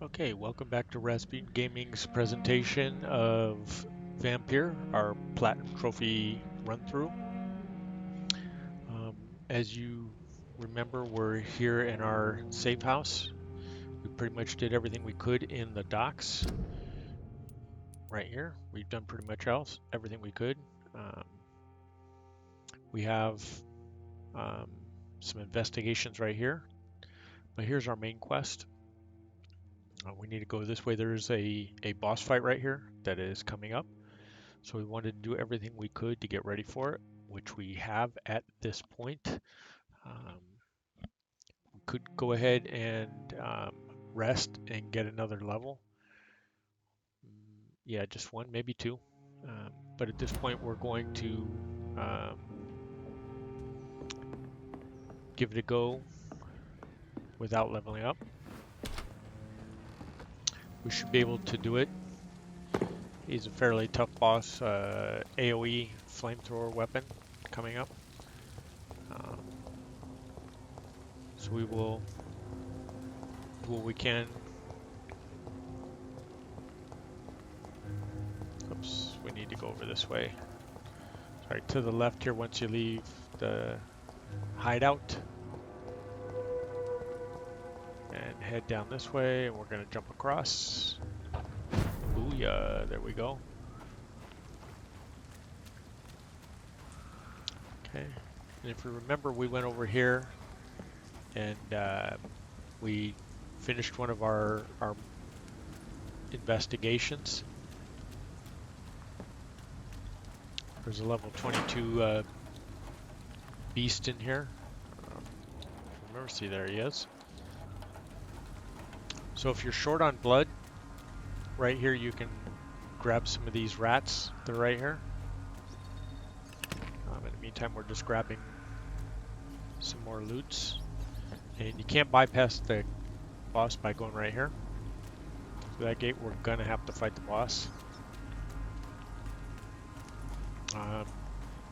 Okay, welcome back to Rasputin Gaming's presentation of Vampyr, our Platinum Trophy run-through. As you remember, we're here in our safe house. We pretty much did everything we could in the docks. Right here, we've done pretty much everything we could. We have some investigations right here, but here's our main quest. We need to go this way. There's a boss fight right here that is coming up. So we wanted to do everything we could to get ready for it, which we have at this point. We could go ahead and rest and get another level. Yeah, just one, maybe two. But at this point, we're going to give it a go without leveling up. We should be able to do it. He's a fairly tough boss. AoE flamethrower weapon coming up. So we will do what we can. Oops, we need to go over this way. Sorry, to the left here once you leave the hideout. And head down this way, and we're going to jump across. Booyah, there we go. Okay, and if you remember, we went over here and we finished one of our investigations. There's a level 22 beast in here. Remember, see, there he is. So if you're short on blood, right here you can grab some of these rats. They're right here. In the meantime, we're just grabbing some more loots. And you can't bypass the boss by going right here. Through that gate, we're gonna have to fight the boss.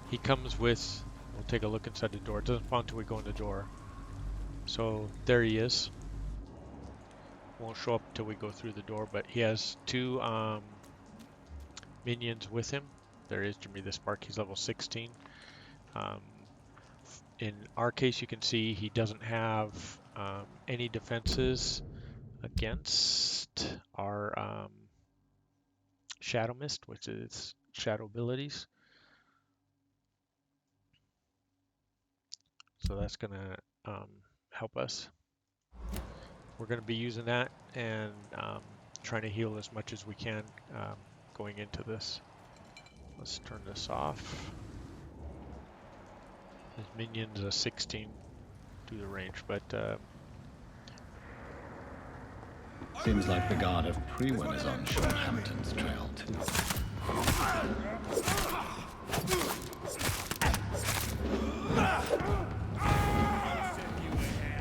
He comes with, we'll take a look inside the door. It doesn't spawn until we go in the door. So there he is. Won't show up until we go through the door, but he has two minions with him. There is Jimmy the Spark, he's level 16. In our case, you can see he doesn't have any defenses against our Shadow Mist, which is shadow abilities. So that's going to help us. We're going to be using that and trying to heal as much as we can going into this. Let's turn this off. His minions a 16 to the range, but seems like the guard of Prewen is on Shorthampton's trail too.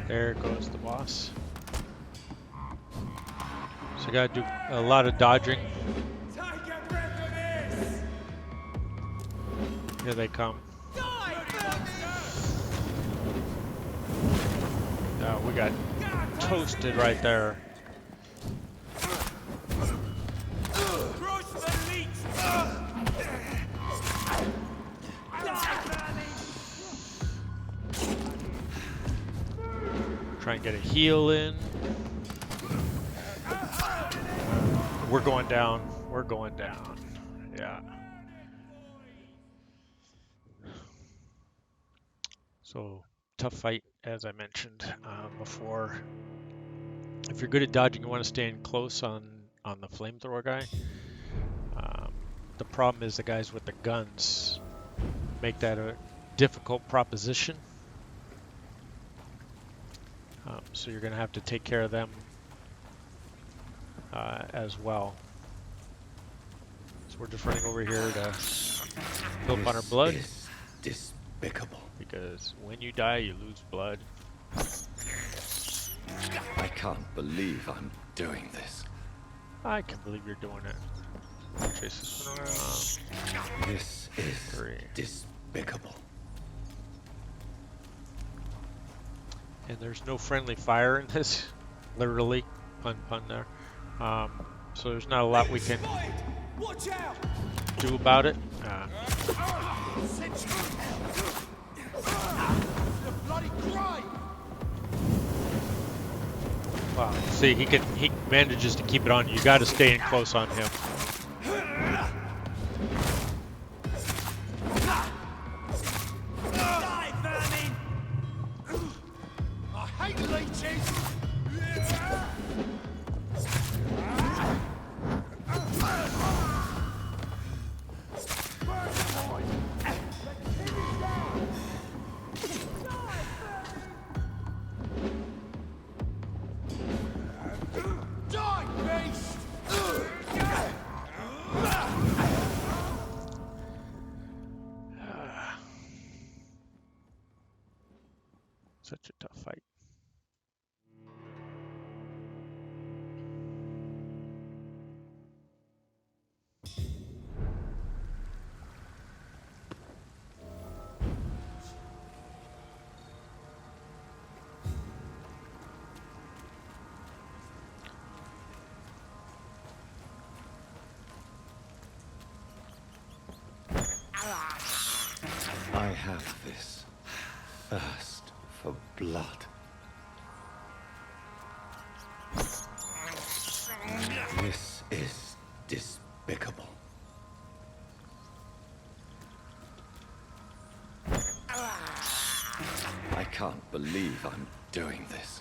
There goes the boss. So I gotta do a lot of dodging. Here they come. Oh, we got toasted right there. Try and get a heal in. We're going down. We're going down. Yeah. So tough fight, as I mentioned before. If you're good at dodging, you want to stay in close on the flamethrower guy. The problem is the guys with the guns make that a difficult proposition. So you're going to have to take care of them as well. So we're just running over here to fill up on our blood. Is despicable. Because when you die, you lose blood. I can't believe I'm doing this. I can believe you're doing it. Chase this one around. This is despicable. And there's no friendly fire in this. Literally, pun there. So there's not a lot we can do about it. Wow. See, he manages to keep it on. You got to stay in close on him. Such a tough fight. I have this thirst for blood. This is despicable. I can't believe I'm doing this.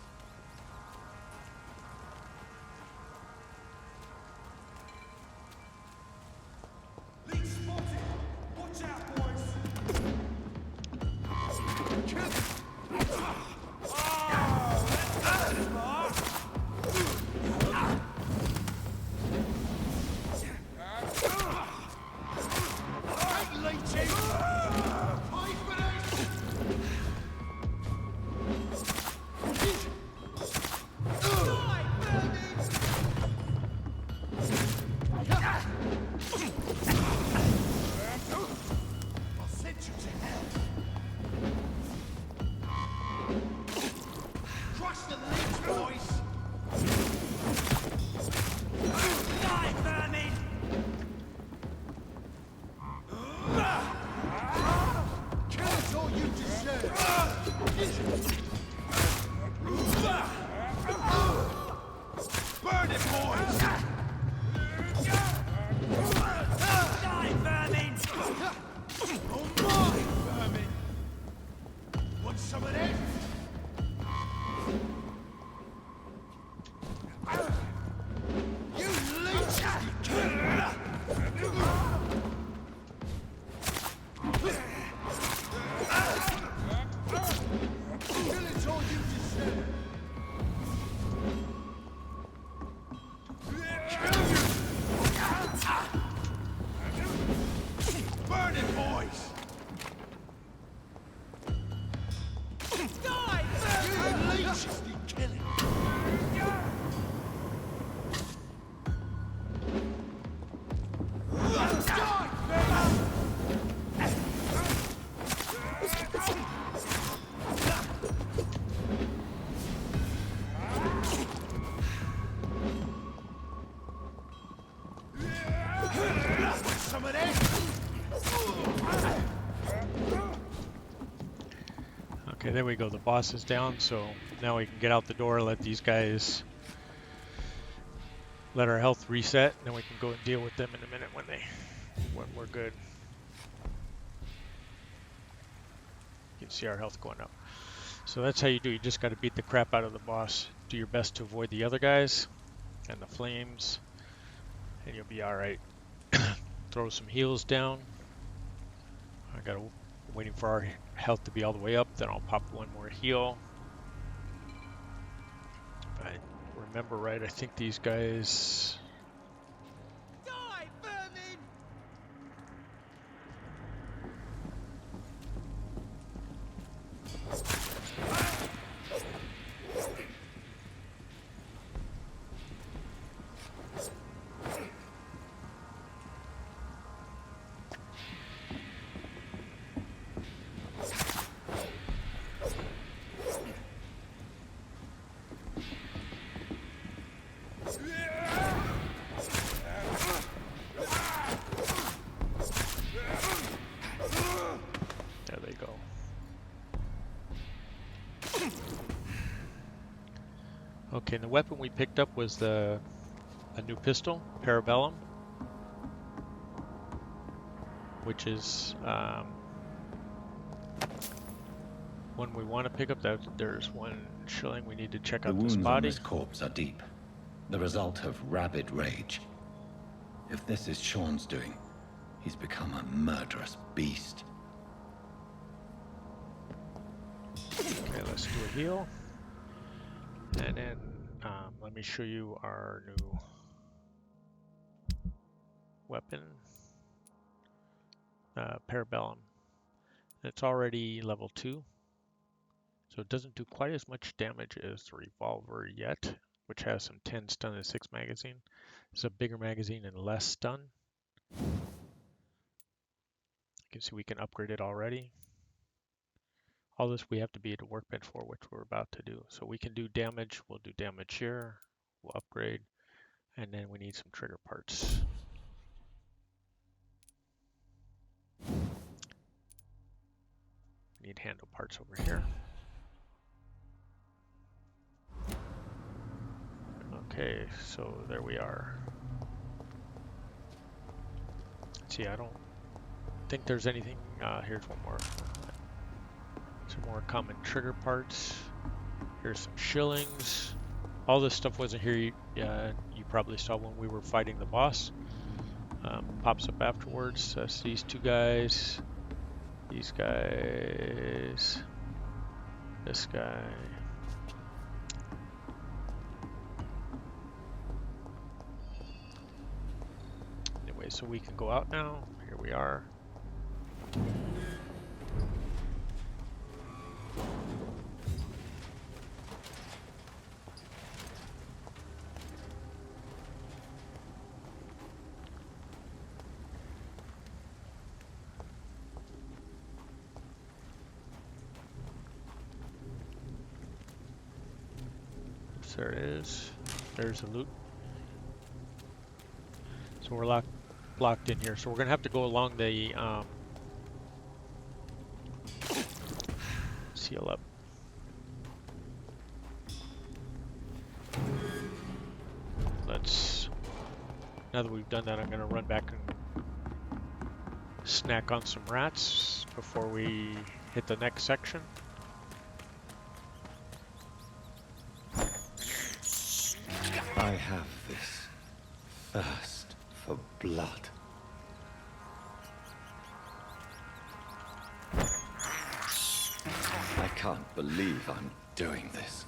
Okay, there we go. The boss is down, so now we can get out the door, let these guys, let our health reset, and then we can go and deal with them in a minute when we're good. You can see our health going up. So that's how you do. You just got to beat the crap out of the boss. Do your best to avoid the other guys and the flames, and you'll be all right. Throw some heals down. I got waiting for our health to be all the way up, then I'll pop one more heal. If I remember right, I think these guys... Die, vermin! Okay, and the weapon we picked up was a new pistol, Parabellum, which is one we want to pick up. There's one shilling. We need to check The out this wounds on body. this corpse are deep, the result of rabid rage. If this is Sean's doing, he's become a murderous beast. Okay, let's do a heal. And then let me show you our new weapon, Parabellum. It's already level 2, so it doesn't do quite as much damage as the revolver yet, which has some 10 stun and 6 magazine. It's a bigger magazine and less stun. You can see we can upgrade it already. All this we have to be at a workbench for, which we're about to do. So we can do damage. We'll do damage here. We'll upgrade. And then we need some trigger parts. We need handle parts over here. Okay, so there we are. Let's see, I don't think there's anything. Here's one more. Some more common trigger parts. Here's some shillings. All this stuff wasn't here. You probably saw when we were fighting the boss. Pops up afterwards. That's these two guys. These guys. This guy. Anyway, so we can go out now. Here we are. There it is. There's the loot. So we're blocked in here. So we're gonna have to go along the seal up. Now that we've done that, I'm gonna run back and snack on some rats before we hit the next section. I have this thirst for blood. I can't believe I'm doing this.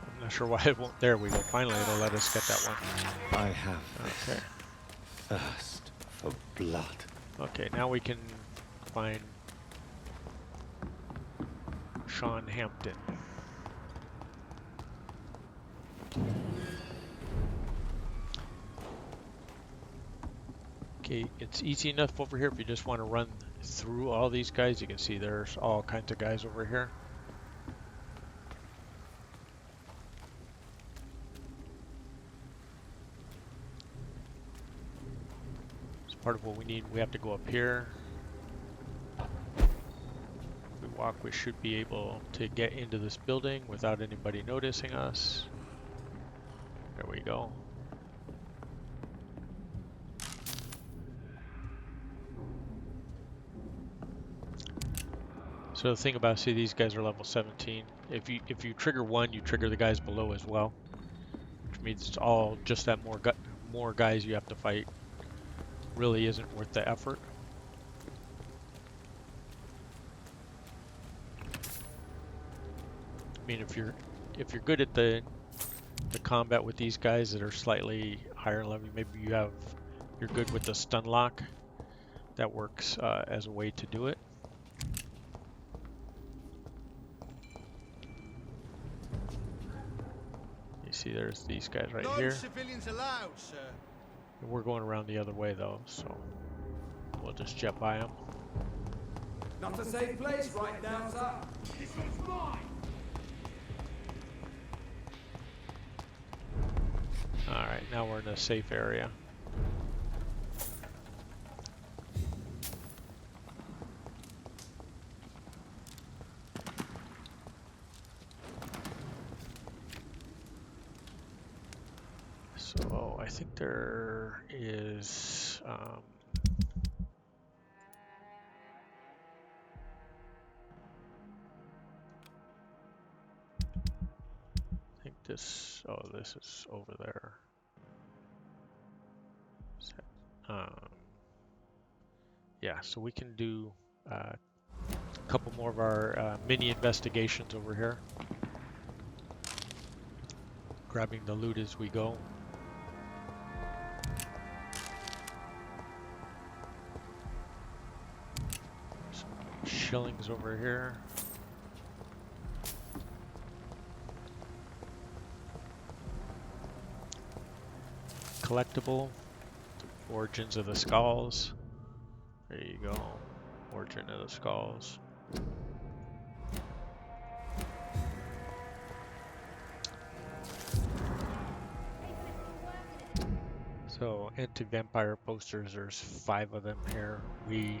I'm not sure why it won't. There we go. Finally, it'll let us get that one. I have this thirst for blood. Okay, now we can find Sean Hampton. Okay, it's easy enough over here if you just want to run through all these guys. You can see there's all kinds of guys over here. Part of what we need, we have to go up here. If we walk, we should be able to get into this building without anybody noticing us. There we go. So the thing about, see, these guys are level 17. If you trigger one, you trigger the guys below as well, which means it's all just that more guys you have to fight. Really isn't worth the effort. I mean, if you're good at the combat with these guys that are slightly higher level, maybe you're good with the stun lock. That works as a way to do it. You see, there's these guys right here. No civilians allowed, sir. We're going around the other way though, so we'll just jet by them. Not a safe place right now, sir. This one's mine. Alright, now we're in a safe area. So I think there is I think this, oh, this is over there. Yeah, so we can do a couple more of our mini investigations over here. Grabbing the loot as we go. Some shillings over here. Collectible. Origins of the Skulls. There you go. Origin of the Skulls. So anti-vampire posters, there's 5 of them here. If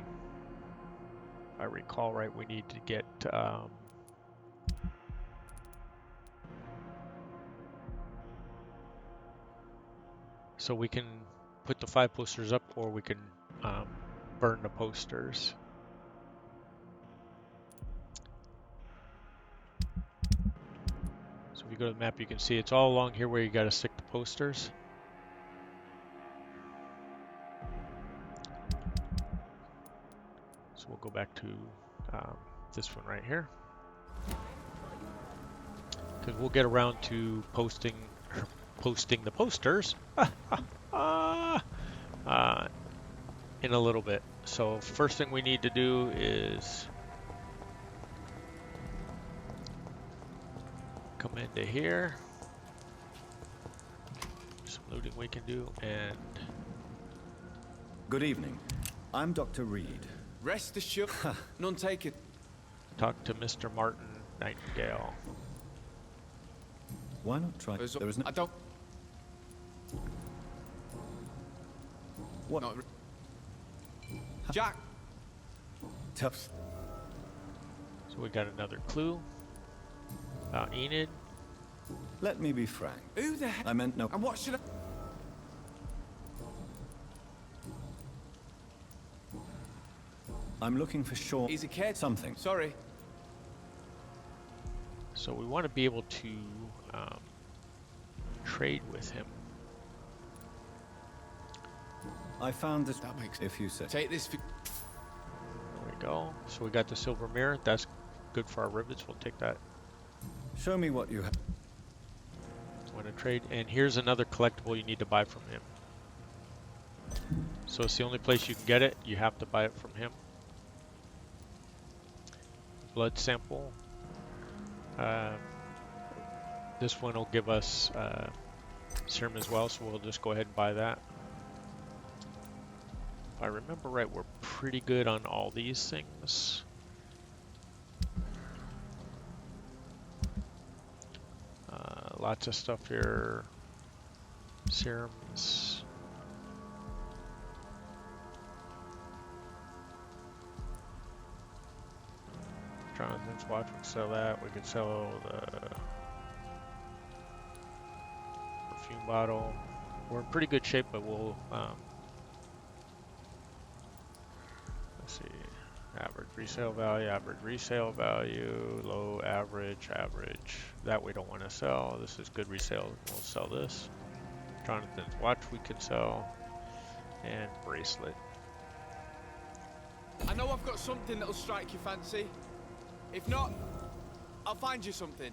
I recall right, we need to get so we can put the 5 posters up, or we can burn the posters. So if you go to the map, you can see it's all along here where you got to stick the posters. So we'll go back to this one right here, because we'll get around to posting the posters in a little bit. So first thing we need to do is come into here. Some looting we can do, and Good evening. I'm Dr. Reed. Rest assured, none taken. talk to Mr. Martin Nightingale. Why not try? There is no. I don't. What? Not Jack. Tough. So we got another clue about Enid. Let me be frank. Who the heck? I meant no. And what should I? I'm looking for Sean. He's a kid. Something. Sorry. So we want to be able to trade with him. I found this. That makes. If you say. Take this. For... There we go. So we got the silver mirror. That's good for our rivets. We'll take that. Show me what you have. Want to trade? And here's another collectible you need to buy from him. So it's the only place you can get it. You have to buy it from him. Blood sample. This one will give us serum as well, so we'll just go ahead and buy that. If I remember right, we're pretty good on all these things. Lots of stuff here. Serums. Jonathan's watch, we can sell that. We could sell the perfume bottle. We're in pretty good shape, but we'll let's see. Average resale value, low, average. That we don't want to sell. This is good resale. We'll sell this. Jonathan's watch we could sell, and bracelet. I know I've got something that'll strike your fancy. If not, I'll find you something.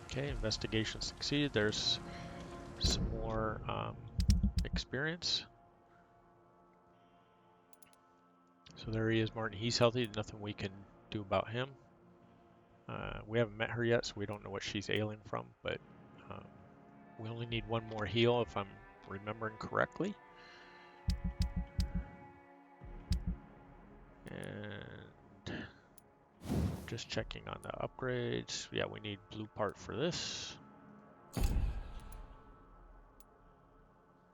Okay, investigation succeeded. There's some more experience. So there he is, Martin. He's healthy. Nothing we can do about him. We haven't met her yet, so we don't know what she's ailing from, but we only need one more heal if I'm remembering correctly. And just checking on the upgrades. Yeah, we need blue part for this.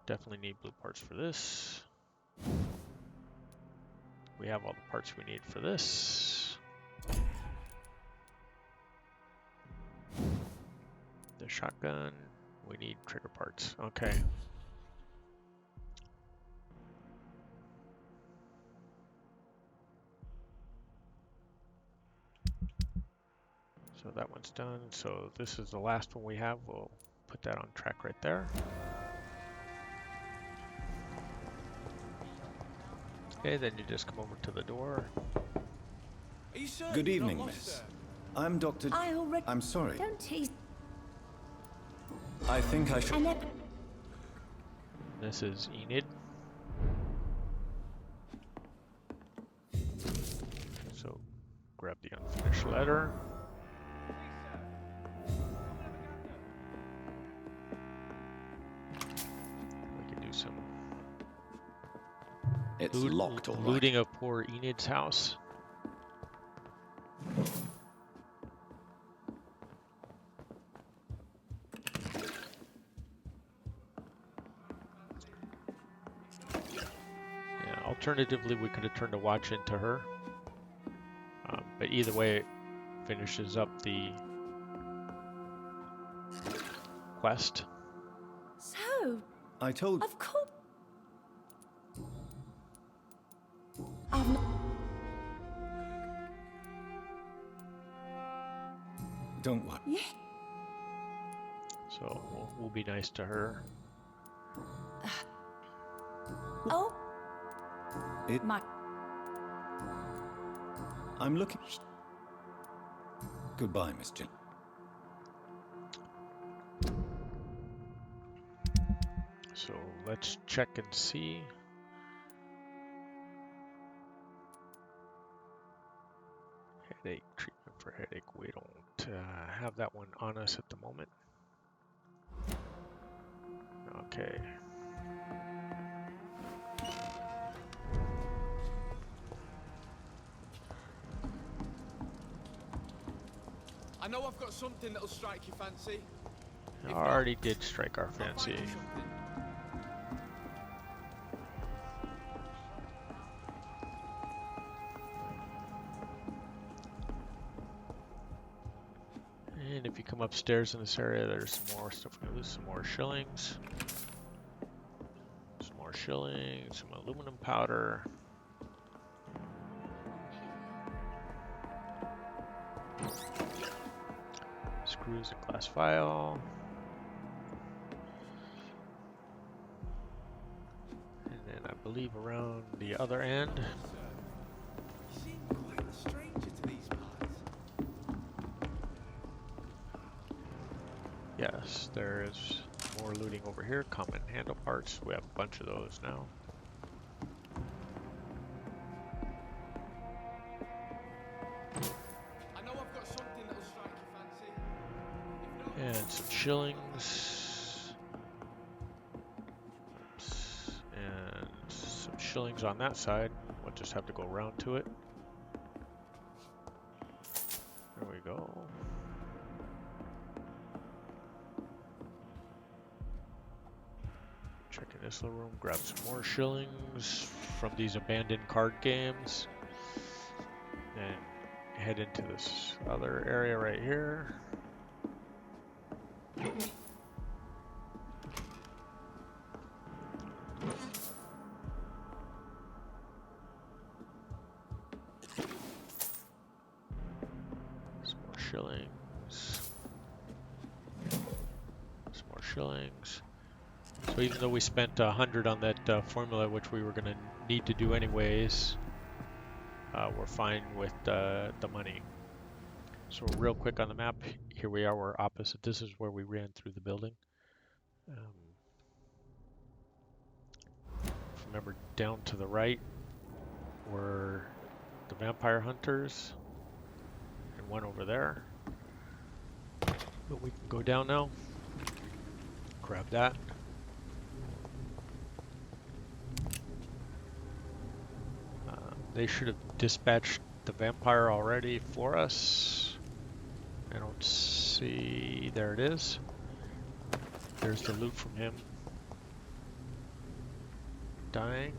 Definitely need blue parts for this. We have all the parts we need for this. The shotgun, we need trigger parts. Okay. that one's done. So this is the last one we have. We'll put that on track right there. Okay, then you just come over to the door. Are you certain Good you're not evening, lost, miss. sir? I'm Dr. I already... I'm sorry. Don't tease... I think I should... I never... This is Enid. So grab the unfinished letter. We can do some It's locked, all right. looting of poor Enid's house. Yeah, alternatively, we could have turned a watch into her. But either way, it finishes up the quest. So, I told... of course... I've not... Don't worry. Yeah. So we'll be nice to her. Oh, It... my... I'm looking... Goodbye, Miss Jill. So let's check and see. Headache treatment for headache. We don't have that one on us at the moment. Okay. I know I've got something that'll strike your fancy. If not, Already did strike our I'll find fancy. you something. And if you come upstairs in this area, there's some more stuff. There's some more shillings. Some more shillings, some aluminum powder. Screws and glass vial. And then I believe around the other end. You seem quite a stranger to these parts. Yes, there is more looting over here. Common handle parts. We have a bunch of those now. I know I've got something that'll strike your fancy. If not, And some shillings. Oops. And some shillings on that side. We'll just have to go around to it. There we go. Check in this little room, grab some more shillings from these abandoned card games. And head into this other area right here. Some more shillings. Some more shillings. So even though we spent 100 on that formula, which we were going to need to do anyways, we're fine with the money. So real quick on the map, here we are, we're opposite. This is where we ran through the building. Remember, down to the right were the vampire hunters, and one over there. But we can go down now. Grab that. They should have dispatched the vampire already for us. I don't see. There it is. There's the loot from him. Dying.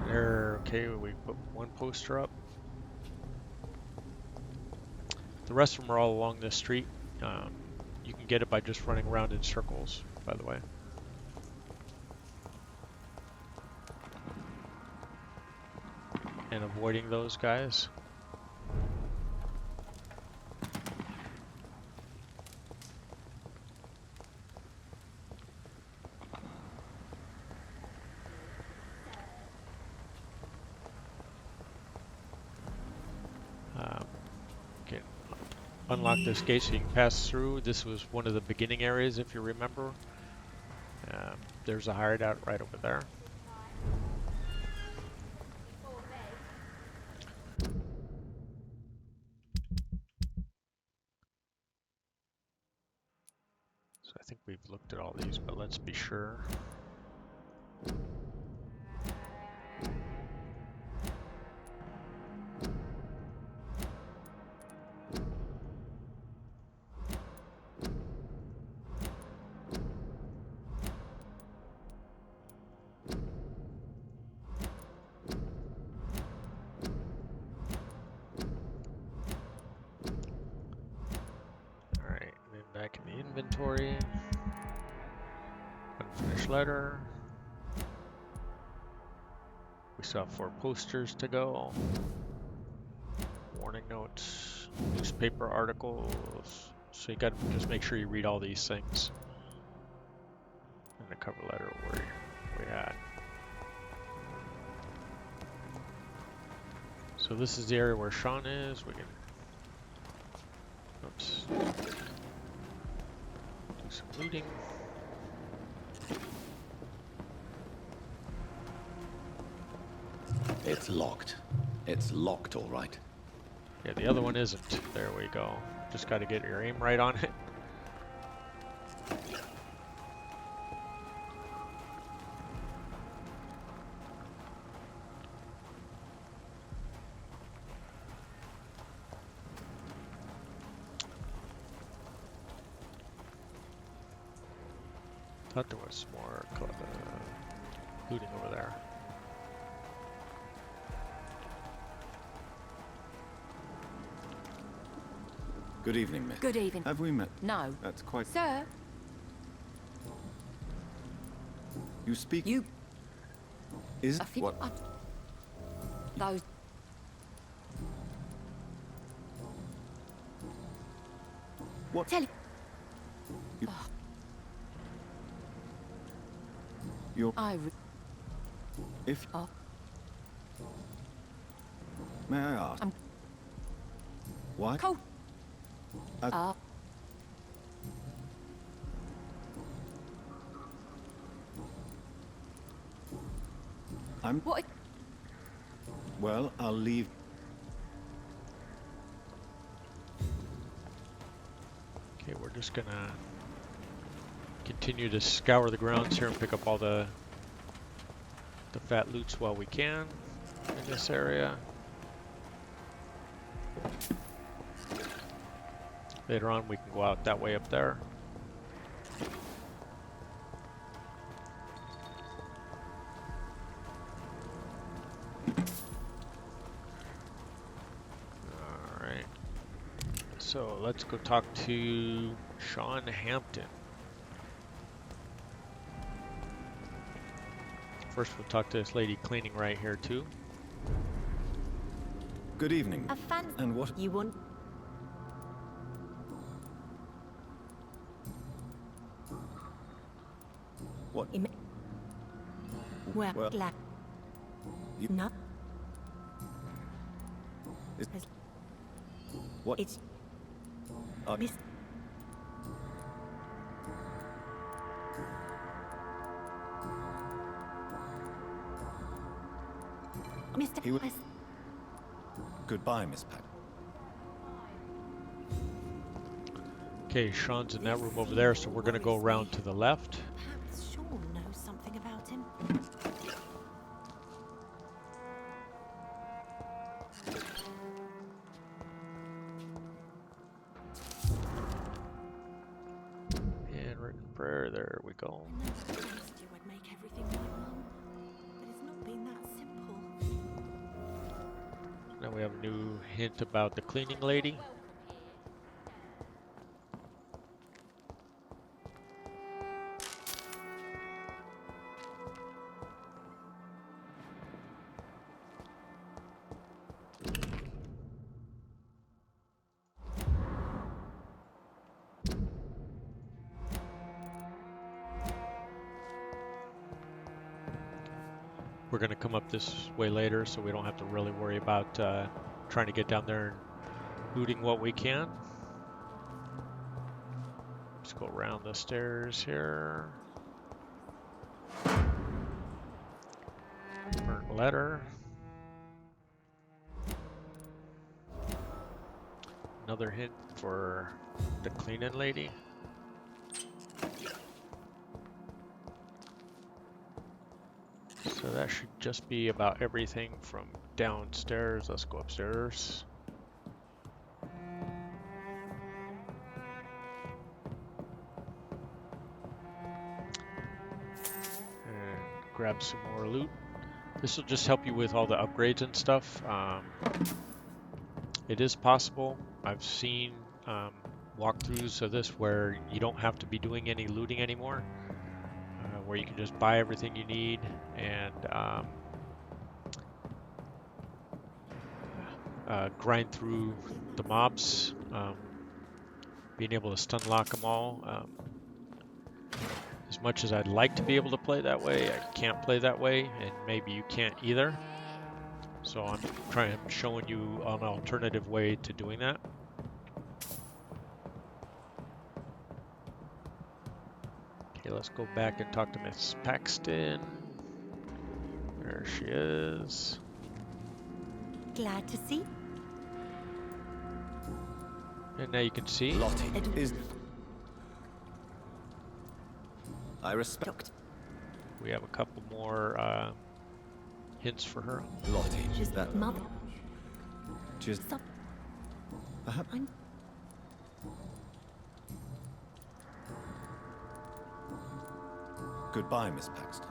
There. Okay, we put one poster up. The rest of them are all along this street. You can get it by just running around in circles, by the way. And avoiding those guys. unlock this gate so you can pass through. This was one of the beginning areas, if you remember. There's a hideout right over there. So I think we've looked at all these, but let's be sure. Back in the inventory. Unfinished letter. We still have 4 posters to go. Warning notes, newspaper articles. So you got to just make sure you read all these things. And the cover letter where we at. So this is the area where Sean is. We can. Oops. Some looting. It's locked. It's locked, all right. Yeah, the other one isn't. There we go. Just got to get your aim right on it. Thought there was more looting over there. Good evening, miss. Good evening. Have we met? No. That's quite... Sir, You speak... you... Is... I think... What? Those... What? Tell... You... You're... If... Oh. May I ask? I'm... What? Cold. I'm... What? Well, I'll leave... Okay, we're just gonna continue to scour the grounds here and pick up all the fat loots while we can in this area. Later on we can go out that way up there. Alright. So let's go talk to Sean Hampton. First we'll talk to this lady cleaning right here too. Good evening. A fan... And what... You want... What? Well, Well, glad... you- No. Is... What? It's... Uh, Miss... Mr. He would- West. Goodbye, Miss Pack. Okay, Sean's in that room over there, so we're gonna go around to the left. Perhaps Sean knows something about him. And written prayer, there we go. I know I promised you I'd make everything right, Mum. But it's not been that simple. Now we have a new hint about the cleaning lady. We're going to come up this way later, so we don't have to really worry about trying to get down there and looting what we can. go around the stairs here. Burnt letter. Another hint for the cleaning lady. So that should just be about everything from downstairs. Let's go upstairs. And grab some more loot. This will just help you with all the upgrades and stuff. It is possible. I've seen walkthroughs of this where you don't have to be doing any looting anymore, where you can just buy everything you need and grind through the mobs, being able to stun lock them all. As much as I'd like to be able to play that way, I can't play that way, and maybe you can't either. So I'm showing you an alternative way to doing that. Okay, let's go back and talk to Miss Paxton. There she is. Glad to see. And now you can see. Lottie is. I respect. We have a couple more hints for her. Lottie. Just That. mother. Just. Stop. Perhaps. I'm Goodbye, Miss Paxton.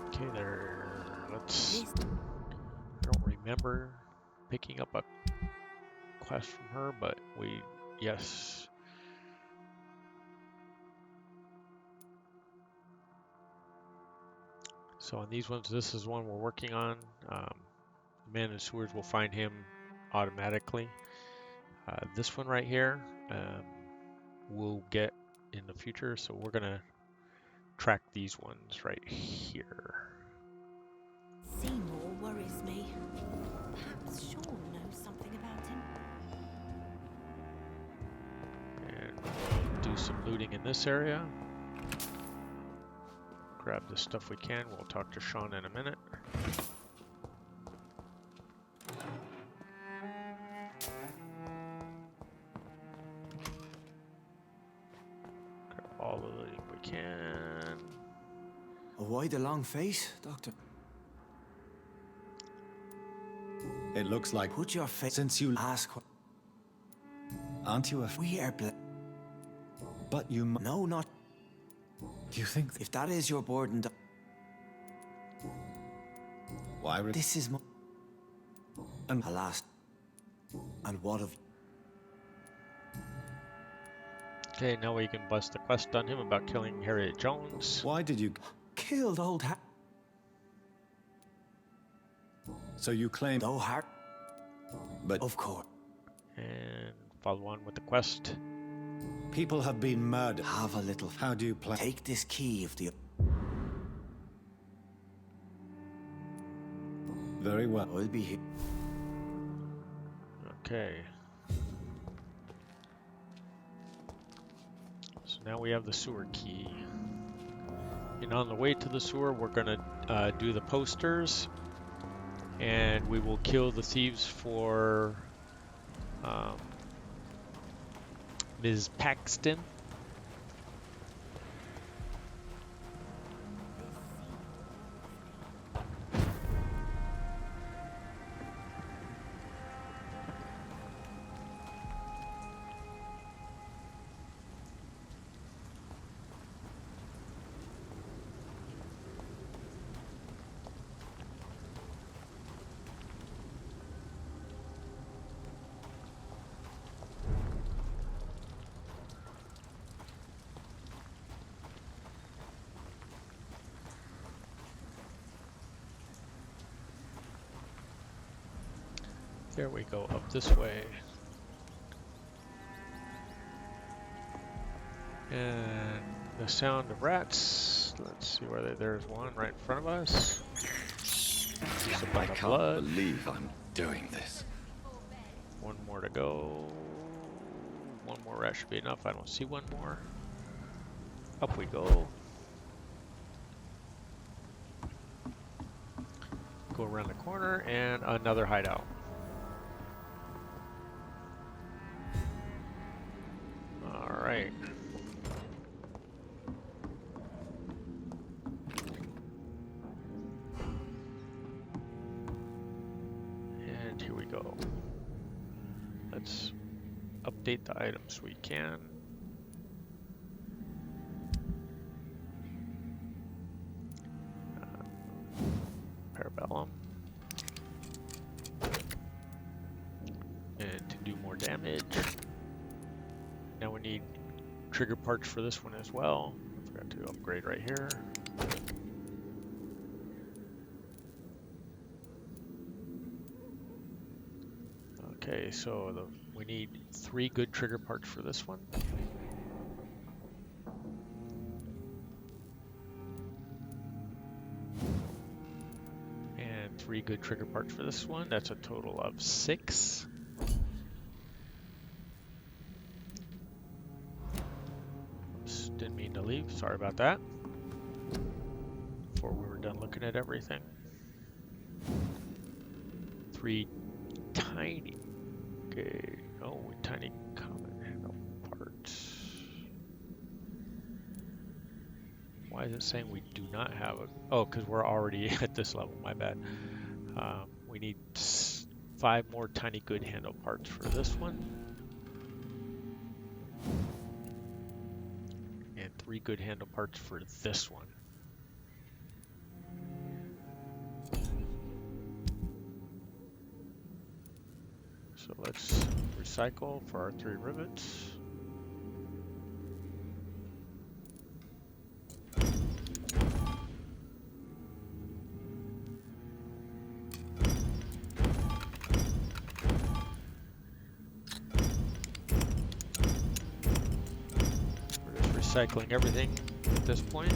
Okay, there. Let's. pleased. I don't remember picking up a quest from her, but yes. So on these ones, this is one we're working on. The man in the sewers will find him automatically. This one right here, we'll get in the future, so we're gonna track these ones right here. Seymour worries me. Perhaps Sean knows something about him. And we'll do some looting in this area. Grab the stuff we can. We'll talk to Sean in a minute. Grab all the looting we can. Why the long face, Doctor? It looks like. Put your face. Since you Ask. aren't you a? We are. But you. No, not. Do you think? If that is your burden, Why? this is my. And Alas. And what of. Okay, now we can bust the quest on him about killing Harriet Jones. why did you? Killed old Har. So you claim? No Har. But Of course. And follow on with the quest. people have been murdered. Have a little. How do you plan? Take this key of the. Very well. I'll be here. Okay. So now we have the sewer key. And on the way to the sewer, we're gonna do the posters, and we will kill the thieves for Ms. Paxton. There we go, up this way. And the sound of rats. Let's see where there's one right in front of us. Just a I bunch of can't blood. believe I'm doing this. One more to go. one more rat should be enough. I don't see one more. Up we go. Go around the corner and another hideout. All right. And here we go. Let's update the items we can. Parabellum. And to do more damage. Now we need trigger parts for this one as well. I forgot to upgrade right here. Okay, so we need 3 good trigger parts for this one. And 3 good trigger parts for this one. That's a total of 6. Oops, didn't mean to leave. Sorry about that. Before we were done looking at everything. 3 tiny. Okay. Oh, tiny common handle parts. Why is it saying we do not have a... Oh, because we're already at this level. My bad. We need 5 more tiny good handle parts for this one. And 3 good handle parts for this one. So let's recycle for our 3 rivets. We're just recycling everything at this point.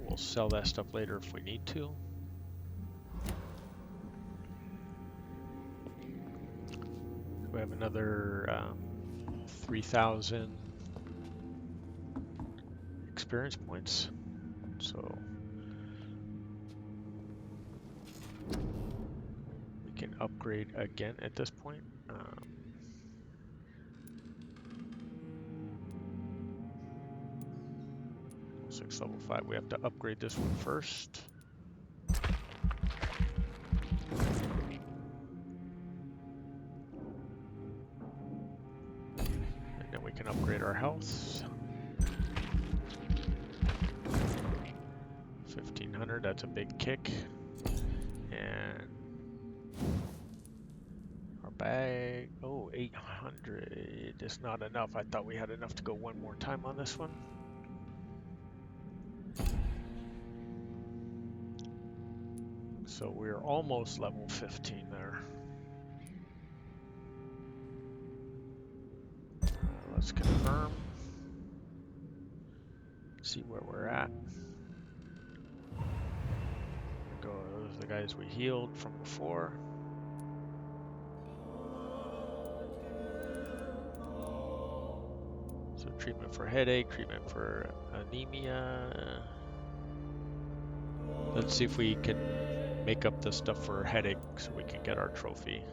We'll sell that stuff later if we need to. We have another 3,000 experience points. So we can upgrade again at this point. 6 level 5. We have to upgrade this one first. And then we can upgrade our health. 1,500, that's a big kick. And our bag, oh, 800 is not enough. I thought we had enough to go one more time on this one. So we're almost level 15 there. Let's confirm. See where we're at. Go, those are the guys we healed from before. So treatment for headache, treatment for anemia. Let's see if we can make up the stuff for headache so we can get our trophy.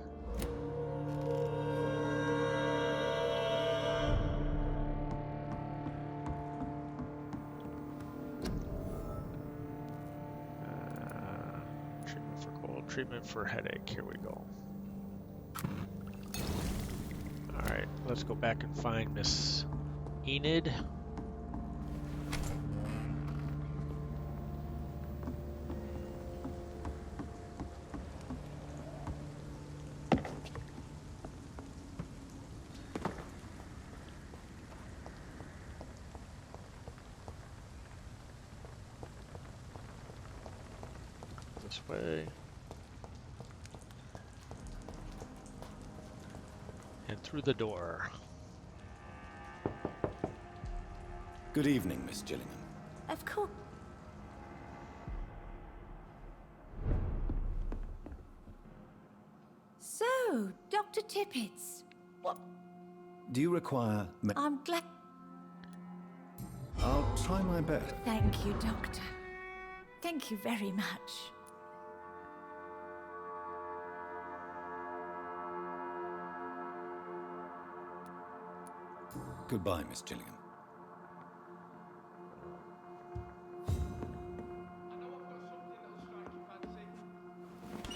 Treatment for cold, treatment for headache. Here we go. Alright, let's go back and find Miss Enid. This way. And through the door. Good evening, Miss Gillingham. Of course. Oh, Dr. Tippets. What? Do you require... I'm glad. I'll try my best. Thank you, Doctor. Thank you very much. Goodbye, Miss Gillingham. I know I've got something that'll strike your fancy.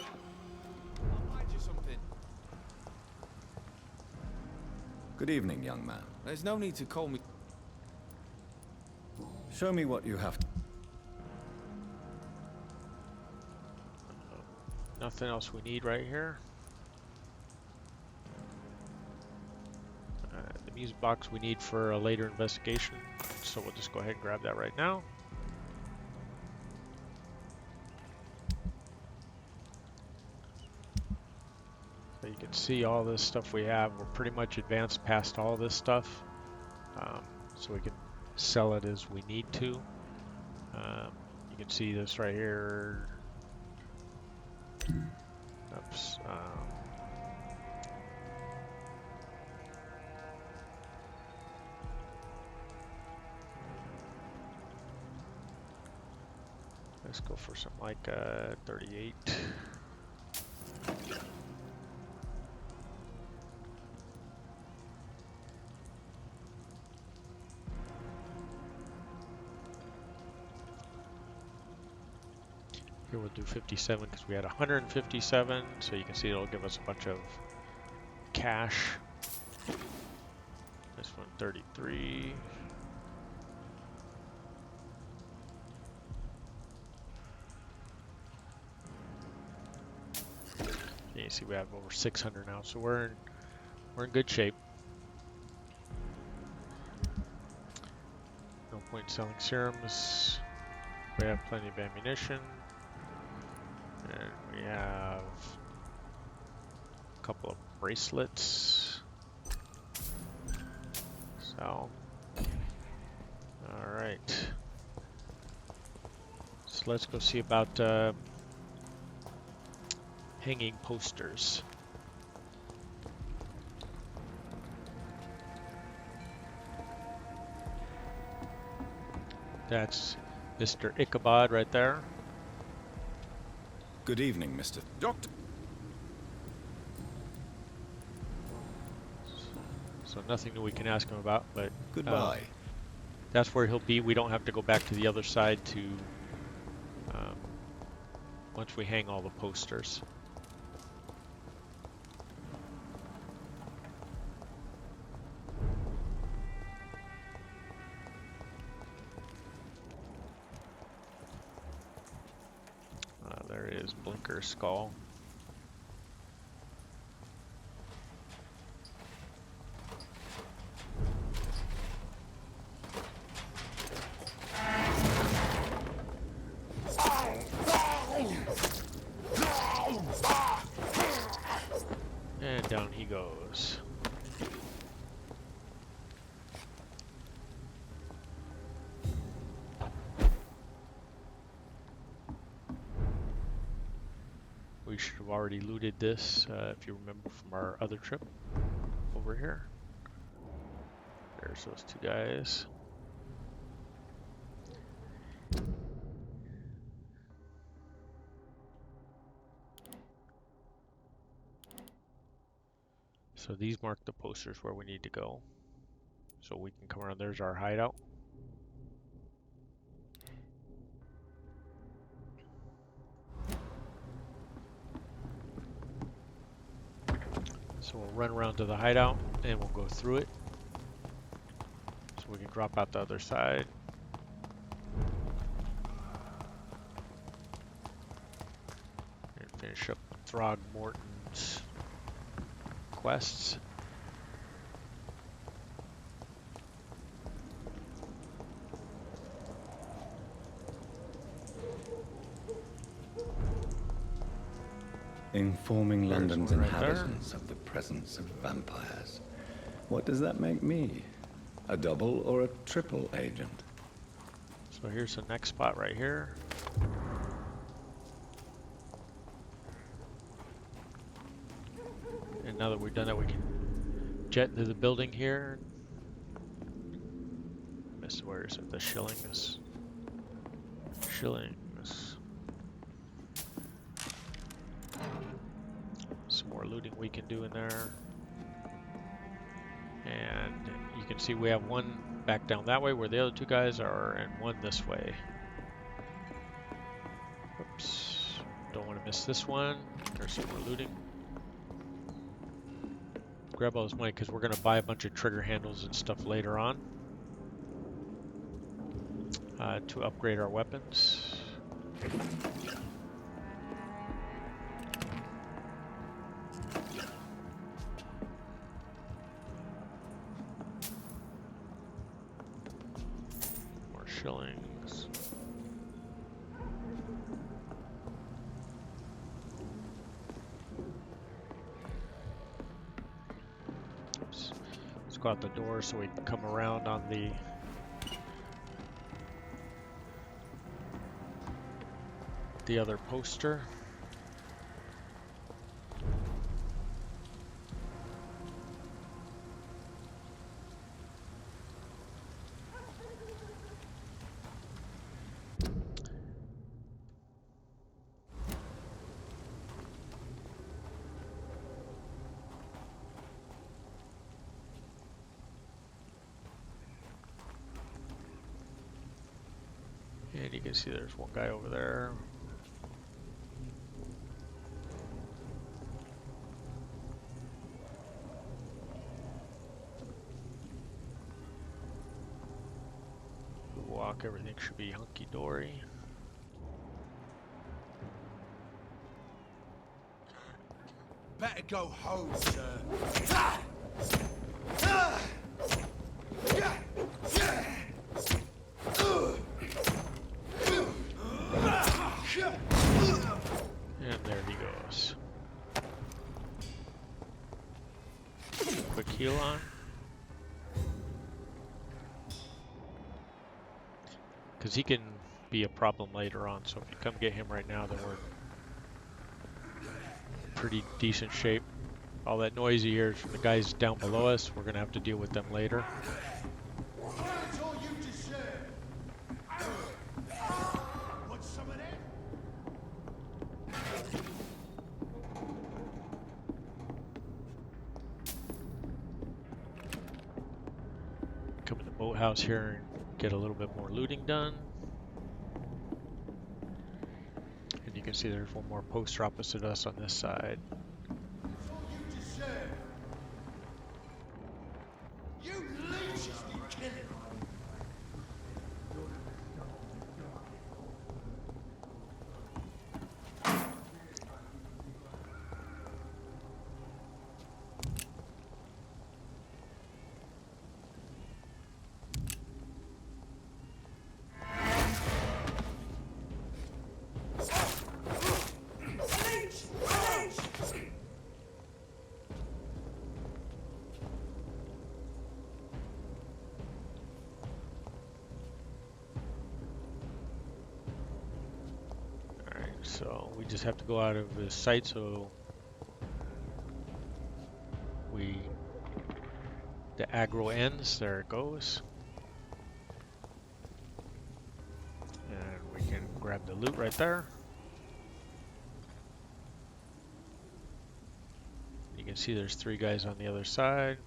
I'll find you something. Good evening, young man. There's no need to call me. Show me what you have. Nothing else we need right here. The music box we need for a later investigation, so we'll just go ahead and grab that right now. So you can see all this stuff we have. We're pretty much advanced past all this stuff, so we can sell it as we need to. You can see this right here. Oops. Let's go for something like 38. Here we'll do 57 because we had 157, so you can see it'll give us a bunch of cash. This one 33. You see we have over 600 now, so we're in good shape. No point selling serums. We have plenty of ammunition. And we have a couple of bracelets. So, all right. So let's go see about hanging posters. That's Mr. Ichabod right there. Good evening, Mr. Doctor. So nothing that we can ask him about, but Goodbye. that's where he'll be. We don't have to go back to the other side to once we hang all the posters. There is Blinker Skull. And down he goes. We should have already looted this, if you remember from our other trip over here. There's those two guys. So these mark the posters where we need to go. So we can come around. There's our hideout. So we'll run around to the hideout and we'll go through it. So we can drop out the other side. And finish up Throgmorton's quests. Informing There's London's one right there. inhabitants of the presence of vampires. What does that make me? A double or a triple agent? So here's the next spot right here. And now that we've done that, we can jet into the building here. Where is it? The shillings. Shillings. Some more looting we can do in there. And you can see we have one back down that way where the other two guys are, and one this way. Oops. Don't want to miss this one. There's some more looting. Grab all this money because we're going to buy a bunch of trigger handles and stuff later on. To upgrade our weapons. More shillings. Oops. Let's go out the door so we can come around on the other poster. And you can see there's one guy over there. Walk, everything should be hunky-dory. Better go home, sir. And there he goes. Quick heal on. Because he can be a problem later on, so if you come get him right now, then we're in pretty decent shape. All that noise you hear is from the guys down below us. We're going to have to deal with them later. That's all you deserve. Want some of that? Come to the boathouse here and get a little bit more looting done. And you can see there's one more poster opposite us on this side. That's all you deserve. You leeches be killing. So we just have to go out of his sight so the aggro ends. There it goes. And we can grab the loot right there. You can see there's 3 guys on the other side.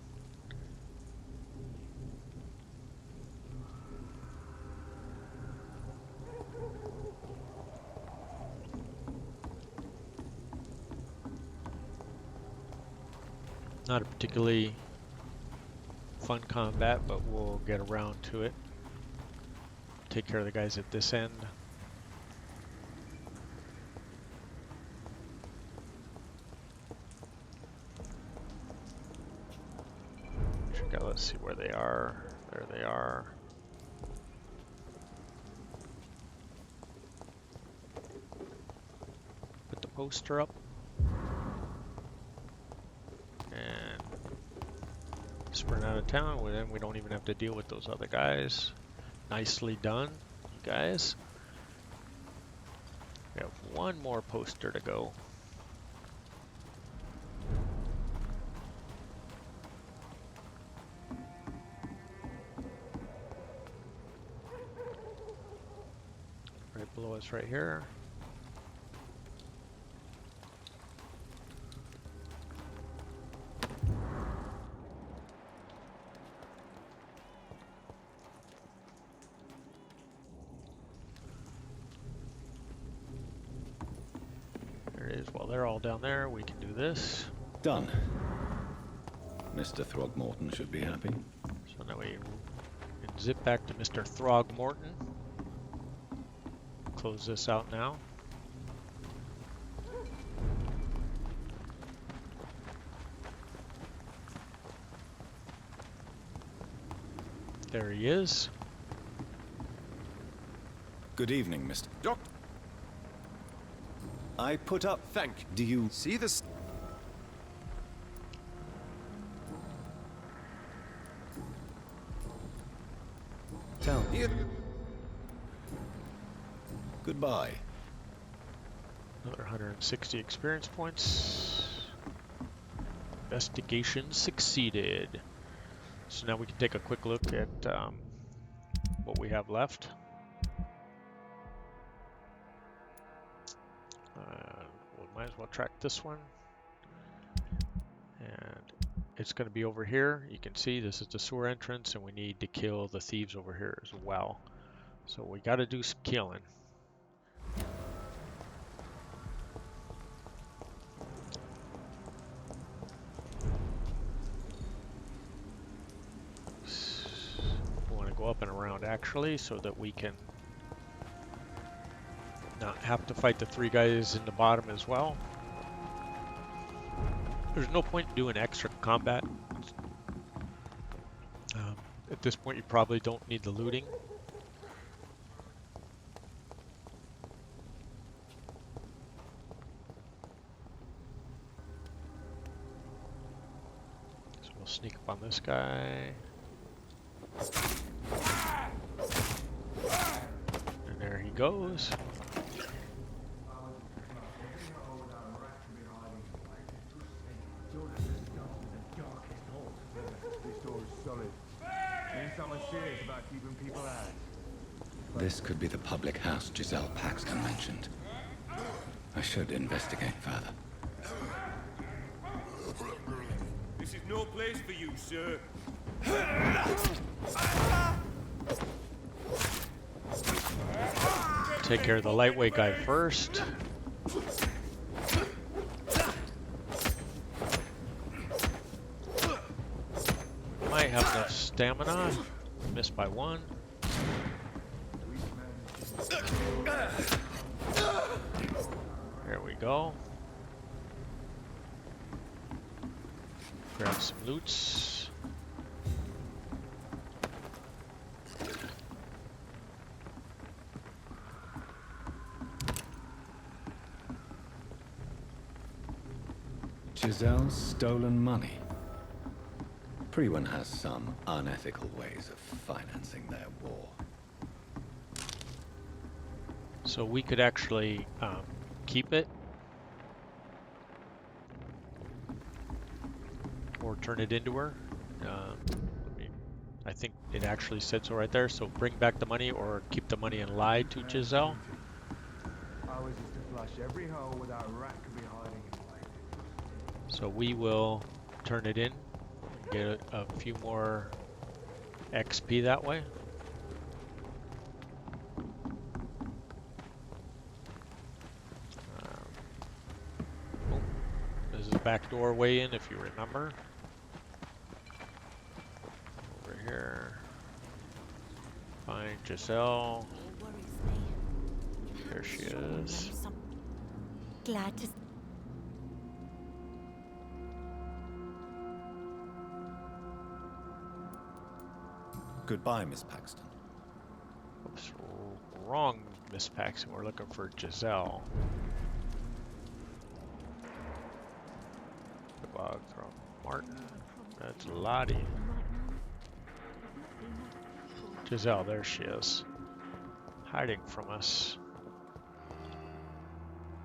Not a particularly fun combat, but we'll get around to it. Take care of the guys at this end. Check out, let's see where they are. There they are. Put the poster up. And sprint out of town. Well, then we don't even have to deal with those other guys. Nicely done, you guys. We have one more poster to go. was right here. There it is. While they're all down there, we can do this. Done. Mr. Throgmorton should be happy. So now we can zip back to Mr. Throgmorton. Close this out now. There he is. Good evening, Mr. Doc, I put up. thank. Do you See this? tell? Here. Goodbye. Another 160 experience points. Investigation succeeded. So now we can take a quick look at what we have left. We might as well track this one. And it's going to be over here. You can see this is the sewer entrance, and we need to kill the thieves over here as well. So we got to do some killing. We want to go up and around actually, so that we can not have to fight the three guys in the bottom as well. There's no point in doing extra combat. At this point, you probably don't need the looting. So we'll sneak up on this guy. And there he goes. This could be the public house Giselle Paxton mentioned. I should investigate further. This is no place for you, sir. Take care of the lightweight guy first. Might have enough stamina. Missed by one. There we go. Grab some loots. Giselle's stolen money. Prewen has some unethical ways of financing their war. So we could actually keep it. Or turn it into her. I think it actually said so right there. So bring back the money or keep the money and lie to Giselle. Ours is to flush every hole without a rat could be hiding in plain. So we will turn it in. Get a few more XP that way. This is the back door way in, if you remember. Over here. Find Giselle. It worries me. There she Sure know is. some- Glad to. Goodbye, Miss Paxton. Oops, wrong Miss Paxton. We're looking for Giselle. Walkthru. Martin. That's Lottie. Giselle, there she is. Hiding from us.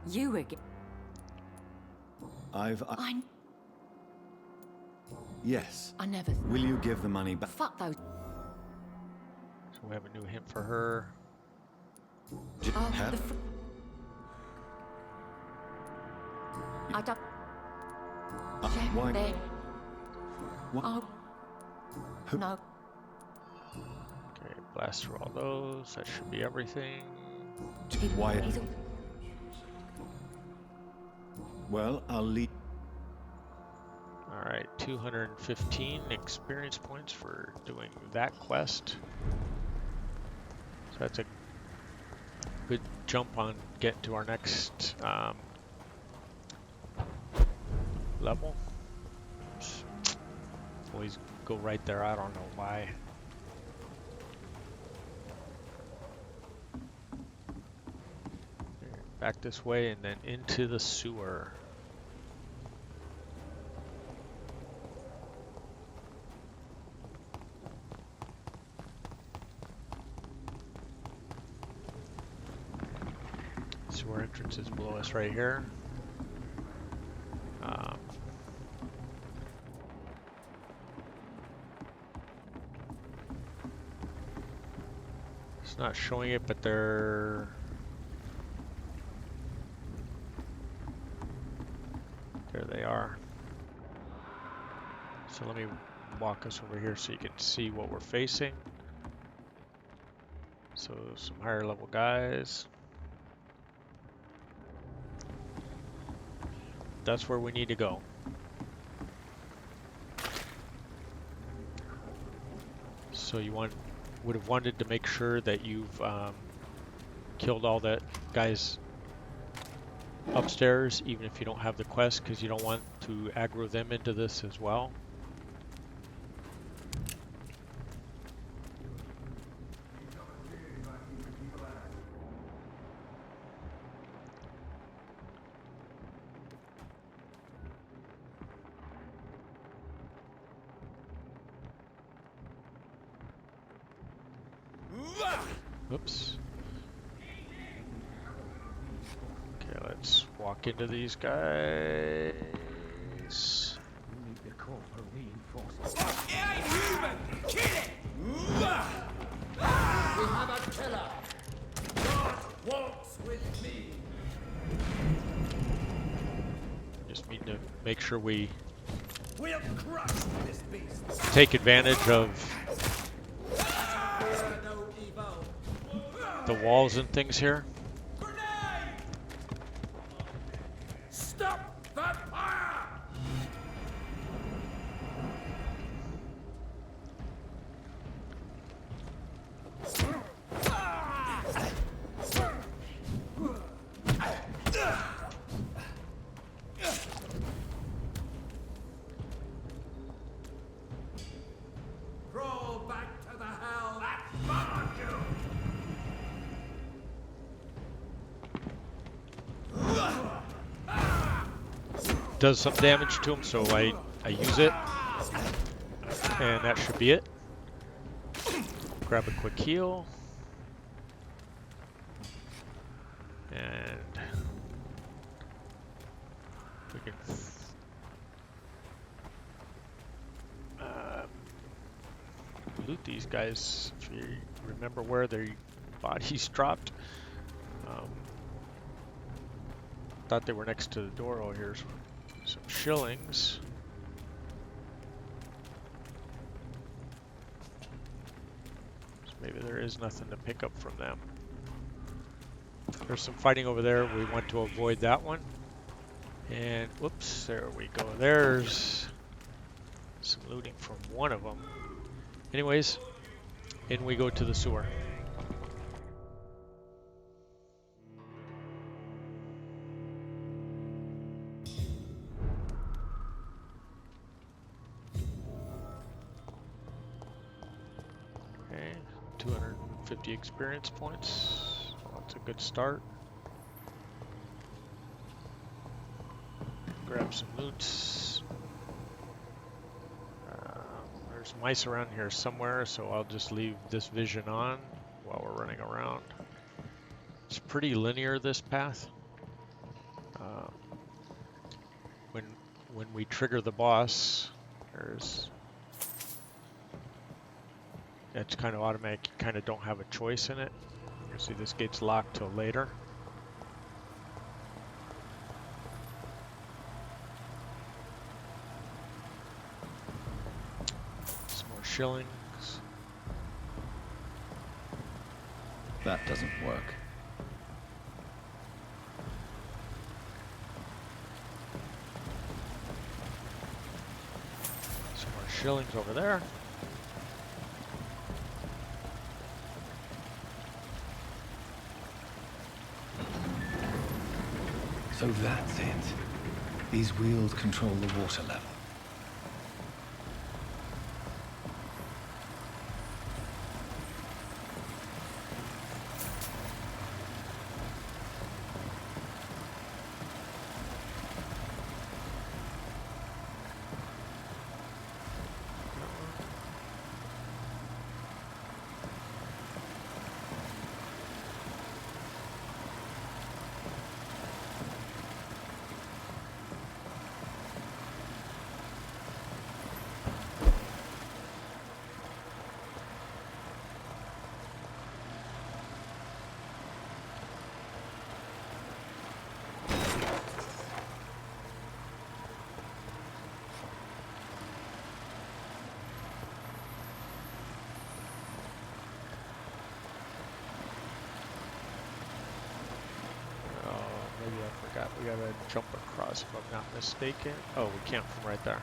You again? I... Yes. I never. Will you give the money back? Fuck those. So we have a new hint for her. Have? I don't. Why? There. What? Oh. No. Okay, blast through all those. That should be everything. Why? He's all- Well, I'll leave. All right, 215 experience points for doing that quest. So that's a good jump on getting to our next level. Oops. Always go right there. I don't know why. Back this way and then into the sewer. Sewer entrance is below us right here. It's not showing it, but there they are. So let me walk us over here so you can see what we're facing. So some higher level guys. That's where we need to go. So you would have wanted to make sure that you've killed all the guys upstairs, even if you don't have the quest, because you don't want to aggro them into this as well. Oops. Okay, let's walk into these guys. Just need to make sure we take advantage of the walls and things here. Stop that fire! Crawl back to the hell that followed you! Does some damage to him, so I use it, and that should be it. Grab a quick heal, and we can loot these guys. If you remember where their bodies dropped. Thought they were next to the door. Oh, here's some shillings. So maybe there is nothing to pick up from them. There's some fighting over there. We want to avoid that one. And whoops, there we go. There's some looting from one of them. Anyways, in we go to the sewer. Okay, 250 experience points. Well, that's a good start. Grab some loots. There's mice around here somewhere, so I'll just leave this vision on while we're running around. It's pretty linear, this path. When we trigger the boss, it's kind of automatic. You kind of don't have a choice in it. You see this gate's locked till later. Some more shillings. That doesn't work. Some more shillings over there. So that's it. These wheels control the water level. Maybe I forgot. We gotta jump across if I'm not mistaken. Oh, we can't from right there.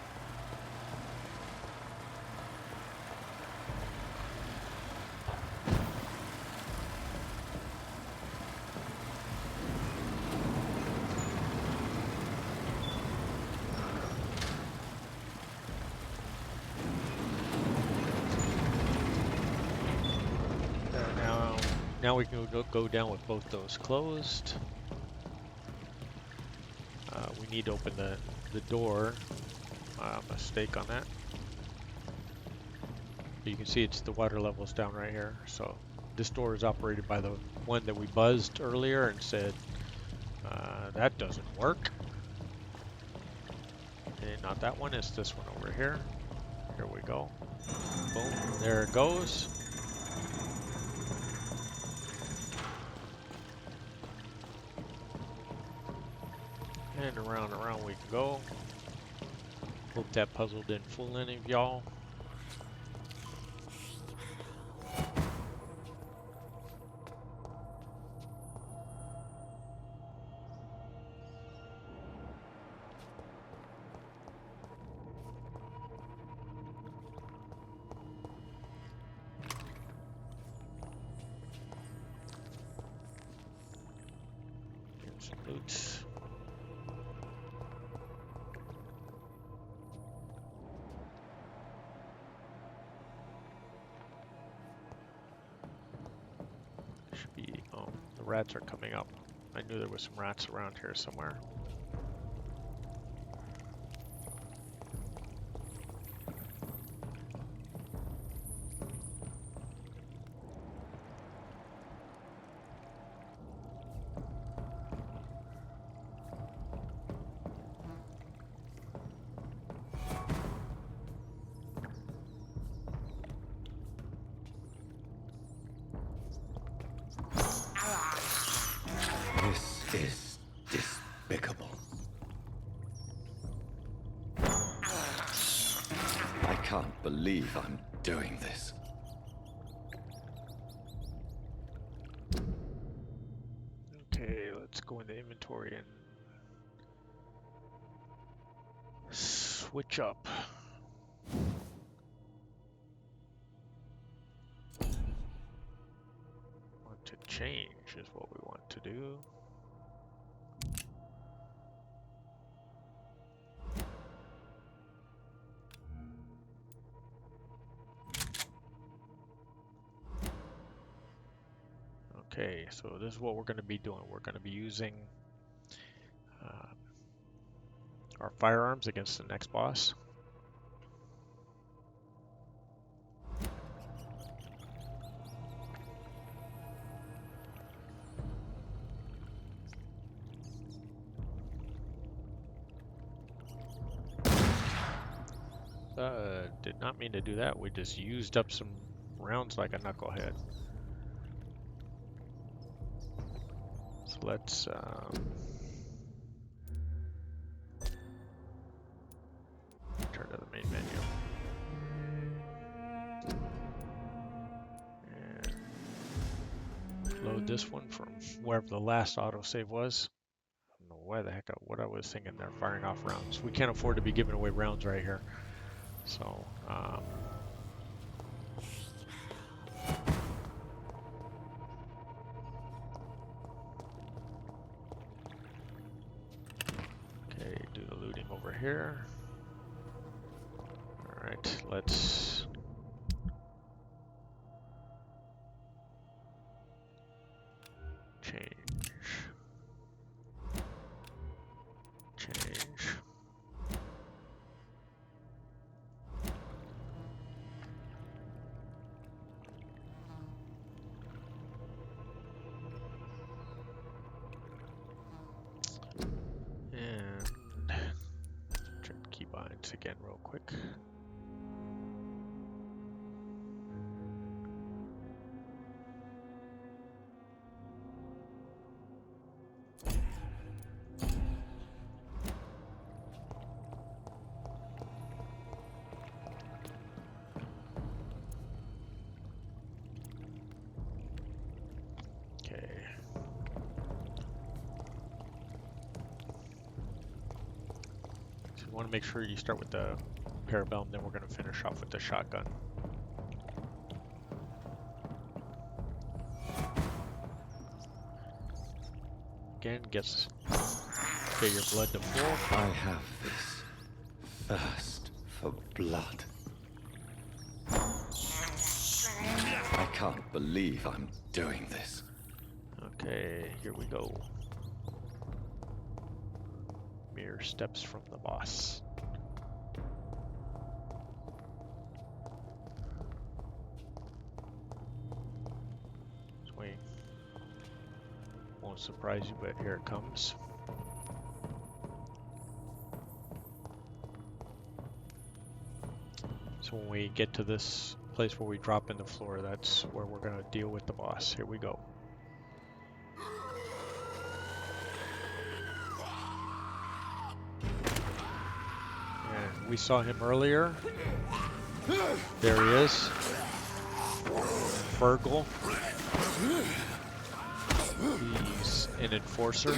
Now we can go down with both those closed. We need to open the door. Mistake on that. But you can see it's the water level's down right here. So this door is operated by the one that we buzzed earlier and said that doesn't work. And not that one, it's this one over here. Here we go. Boom, there it goes. And around and around we can go. Hope that puzzle didn't fool any of y'all. Get some loot. The rats are coming up. I knew there was some rats around here somewhere. This is despicable. I can't believe I'm doing this. Okay, let's go into inventory and switch up. Want to change is what we want to do. Okay, so this is what we're going to be doing. We're going to be using our firearms against the next boss. Did not mean to do that. We just used up some rounds like a knucklehead. let's turn to the main menu. And load this one from wherever the last autosave was. I don't know why the heck what I was thinking there, firing off rounds. We can't afford to be giving away rounds right here. So, okay, do the looting over here. All right, let's change. And check keybinds again real quick. Okay. So you want to make sure you start with the parabellum, then we're going to finish off with the shotgun. Again, get your blood to full. I have this thirst for blood. I can't believe I'm doing this. Okay, here we go. Mere steps from the boss. Swing. Won't surprise you, but here it comes. So when we get to this place where we drop in the floor, that's where we're going to deal with the boss. Here we go. And we saw him earlier. There he is. Fergal. He's an enforcer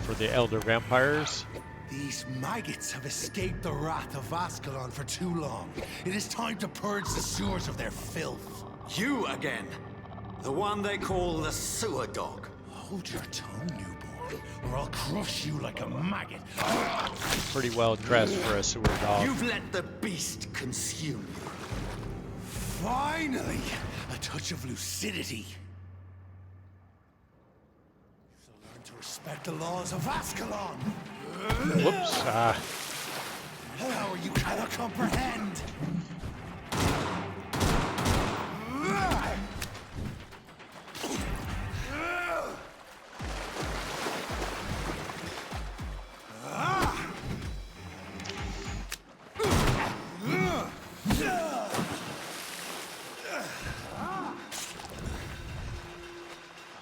for the Elder Vampires. These maggots have escaped the wrath of Ascalon for too long. It is time to purge the sewers of their filth. You again. The one they call the sewer dog. Hold your tongue, newborn, or I'll crush you like a maggot. Pretty well dressed for a sewer dog. You've let the beast consume you. Finally, a touch of lucidity. So learn to respect the laws of Ascalon. Whoops. How you cannot comprehend.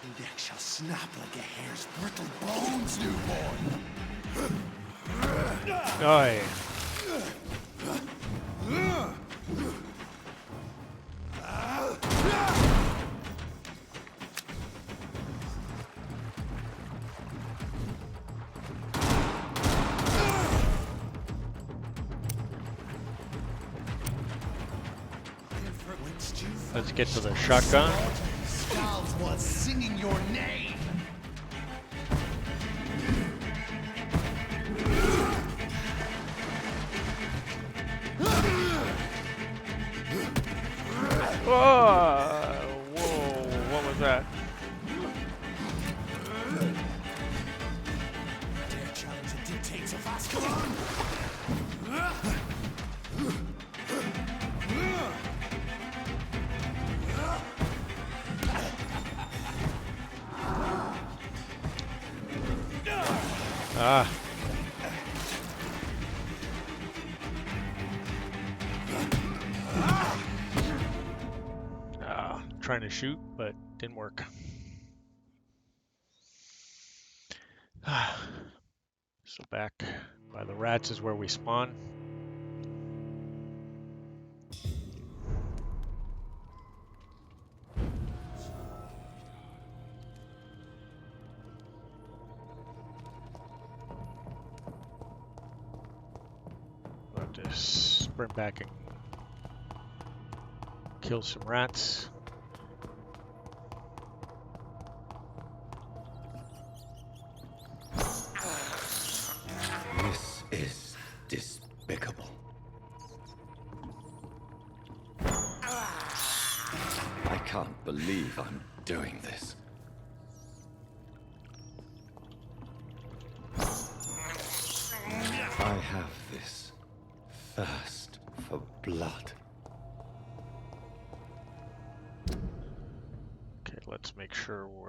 Your neck shall snap like a hare's brittle bones, newborn. Aye. Let's get to the shotgun. Skulls was singing your name. Oh, whoa, what was that? Dare challenge the dictates of Ascalon? Ah. Trying to shoot, but didn't work. So back by the rats is where we spawn. We'll have to sprint back and kill some rats. This is despicable. I can't believe I'm doing this. I have this thirst for blood. Okay, let's make sure we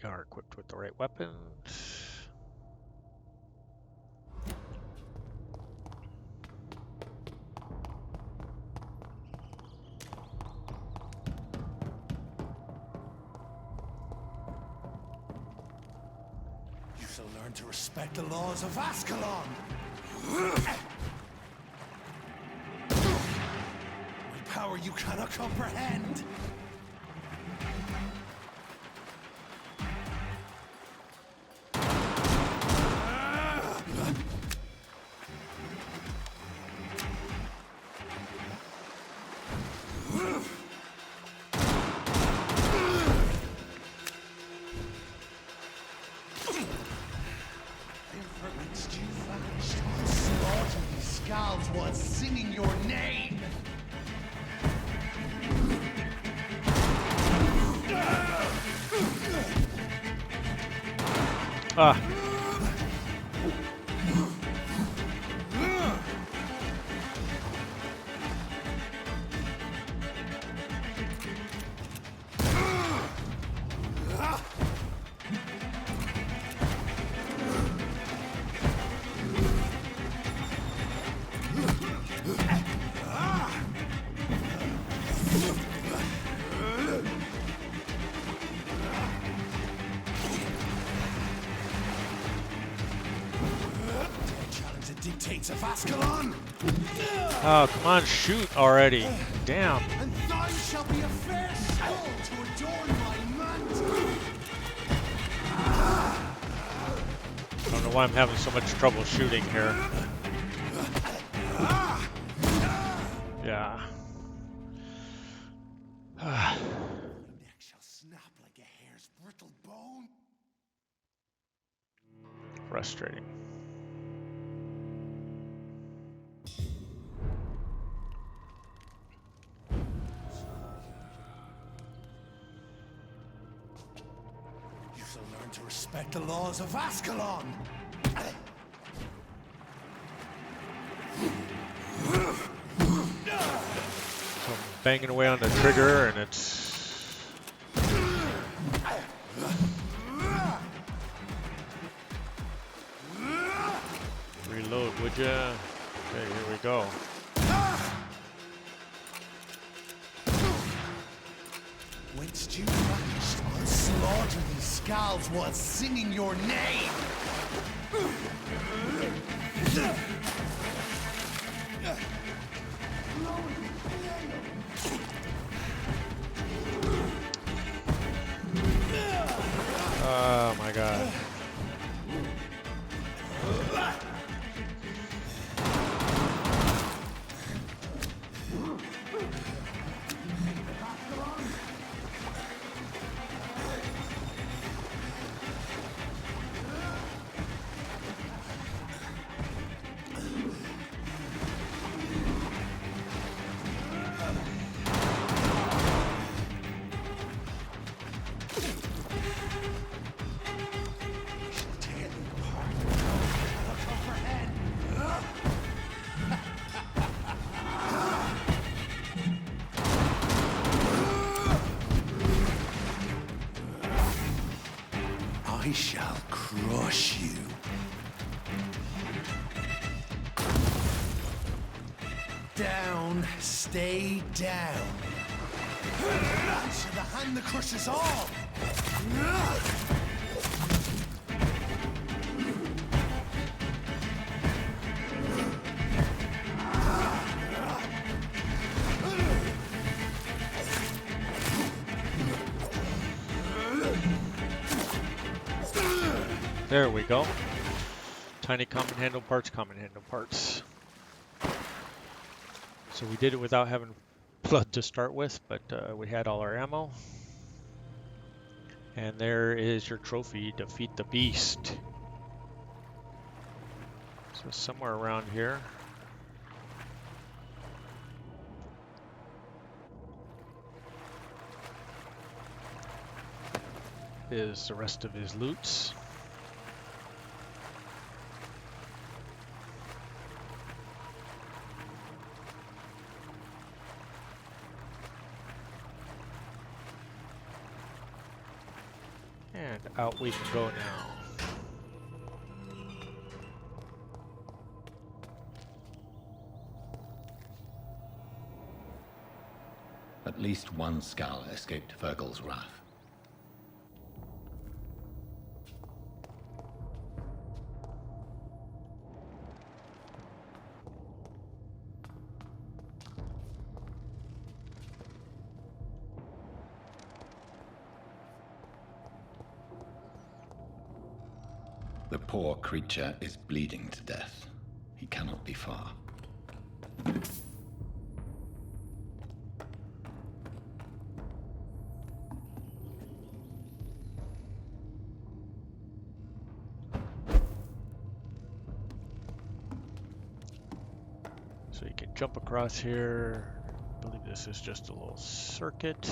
are equipped with the right weapons. You shall learn to respect the laws of Ascalon. With power you cannot comprehend. Was singing your name. Ah. Dictates of Ascalon. Oh, come on, shoot already. Damn. And thine shall be a fair skull to adorn my mantle. I don't know why I'm having so much trouble shooting here. Yeah. Neck shall snap like a hare's brittle bone. Frustrating. You shall learn to respect the laws of Ascalon. So I'm banging away on the trigger and it's... Reload, would ya? Okay, here we go. Whence you vanished, I'll slaughter these skulls while singing your name. Oh my god. I shall crush you. Down, stay down. To the hand that crushes all. There we go. Tiny common handle parts, common handle parts. So we did it without having blood to start with, but we had all our ammo. And there is your trophy, defeat the beast. So somewhere around here is the rest of his loots. And out we can go now. At least one skull escaped Fergal's wrath. The poor creature is bleeding to death. He cannot be far. So you can jump across here. I believe this is just a little circuit.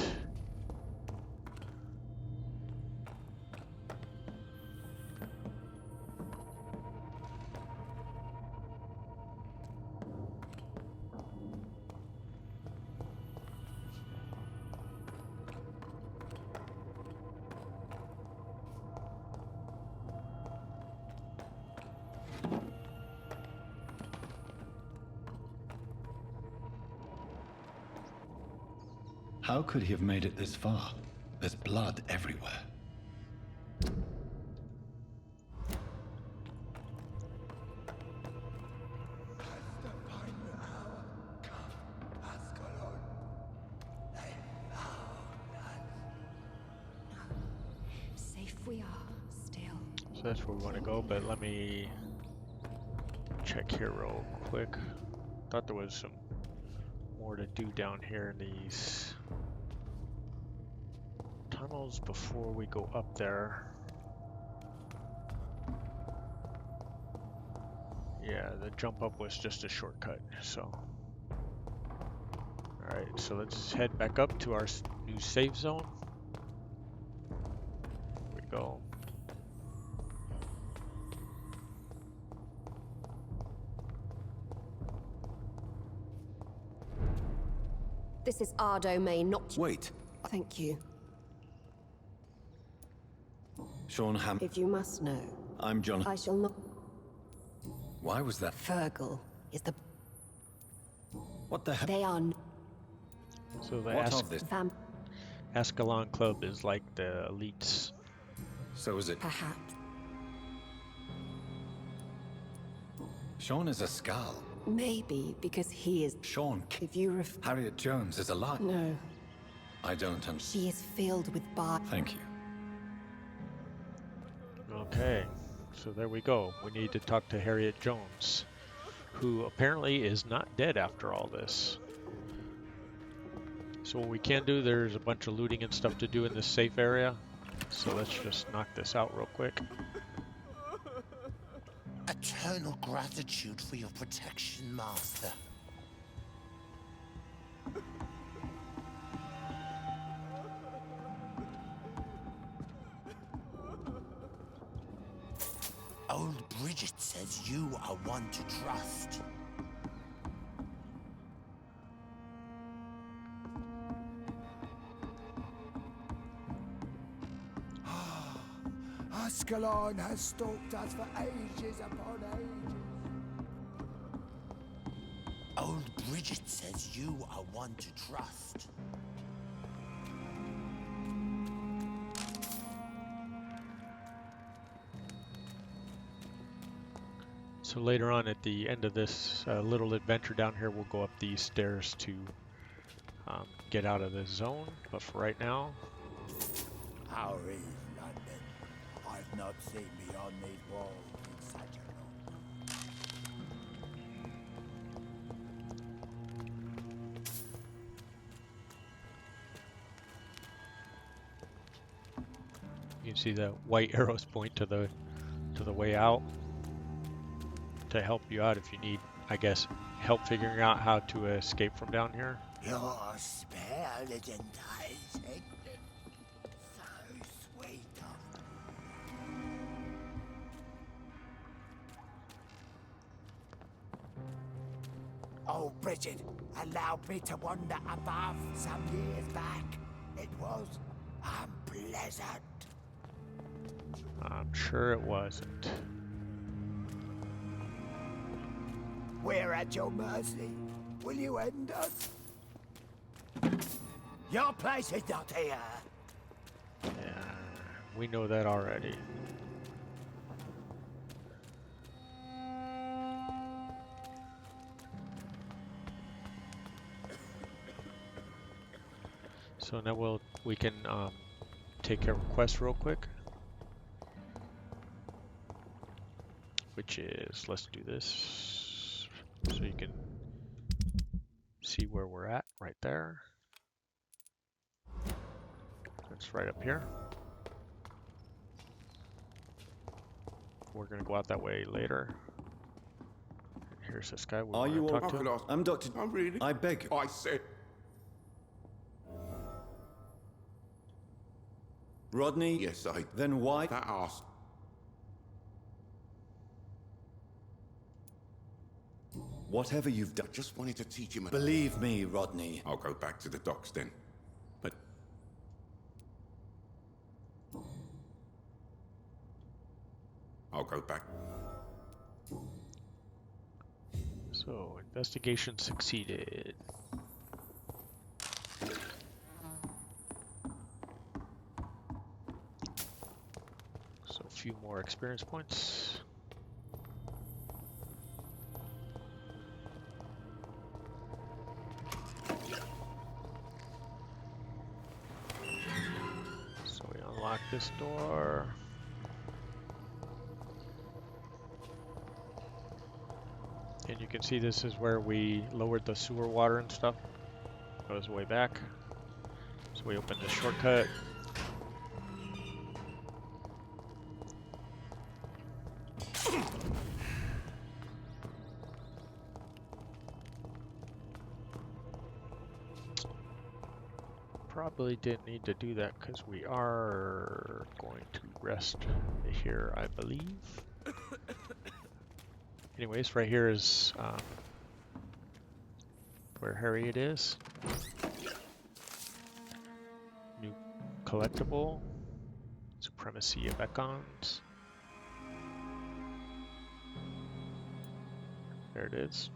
How could he have made it this far? There's blood everywhere. Safe we are, still. So that's where we want to go, but let me check here real quick. Thought there was some more to do down here in these tunnels before we go up there. Yeah, the jump up was just a shortcut, so. Alright, so let's head back up to our new save zone. Here we go. This is our domain, not... Wait. Thank you. Sean Ham... If you must know, I'm John... I shall not... Why was that? Fergal is the... What the hell? They are... So the What of this? Ascalon Club is like the elites. So is it... Perhaps. Sean is a skull. Maybe because he is... Sean... If you Harriet Jones is alive. No. I don't understand. She is filled with Thank you. Okay, so there we go. We need to talk to Harriet Jones, who apparently is not dead after all this. So what we can do, there's a bunch of looting and stuff to do in this safe area. So let's just knock this out real quick. Eternal gratitude for your protection, Master. Old Bridget says you are one to trust. Ascalon has stalked us for ages upon ages. Old Bridget says you are one to trust. So later on at the end of this little adventure down here, we'll go up these stairs to get out of this zone. But for right now... How is London? I've not seen beyond these walls in such a long. You can see the white arrows point to the way out to help you out if you need, I guess, help figuring out how to escape from down here. Your spare legend Isaac. So sweet of Oh, Bridget, allowed me to wander above some years back. It was unpleasant. I'm sure it wasn't. We're at your mercy. Will you end us? Your place is not here. Yeah, we know that already. So now we can take care of a quest real quick, which is, let's do this so you can see where we're at right there. It's right up here. We're gonna go out that way later. And here's this guy we want to talk to. I'm Dr. I'm really. I beg you. I said. Rodney? Yes, I. Then why? That ass. Whatever you've done. Just wanted to teach him. Believe me, Rodney. I'll go back to the docks then. But. I'll go back. So, investigation succeeded. So, a few more experience points. So, we unlock this door. And you can see this is where we lowered the sewer water and stuff. Goes way back. So we open this shortcut. Probably didn't need to do that because we are going to rest here, I believe. Anyways, right here is where Harriet is. New collectible. Supremacy of Econs. There it is.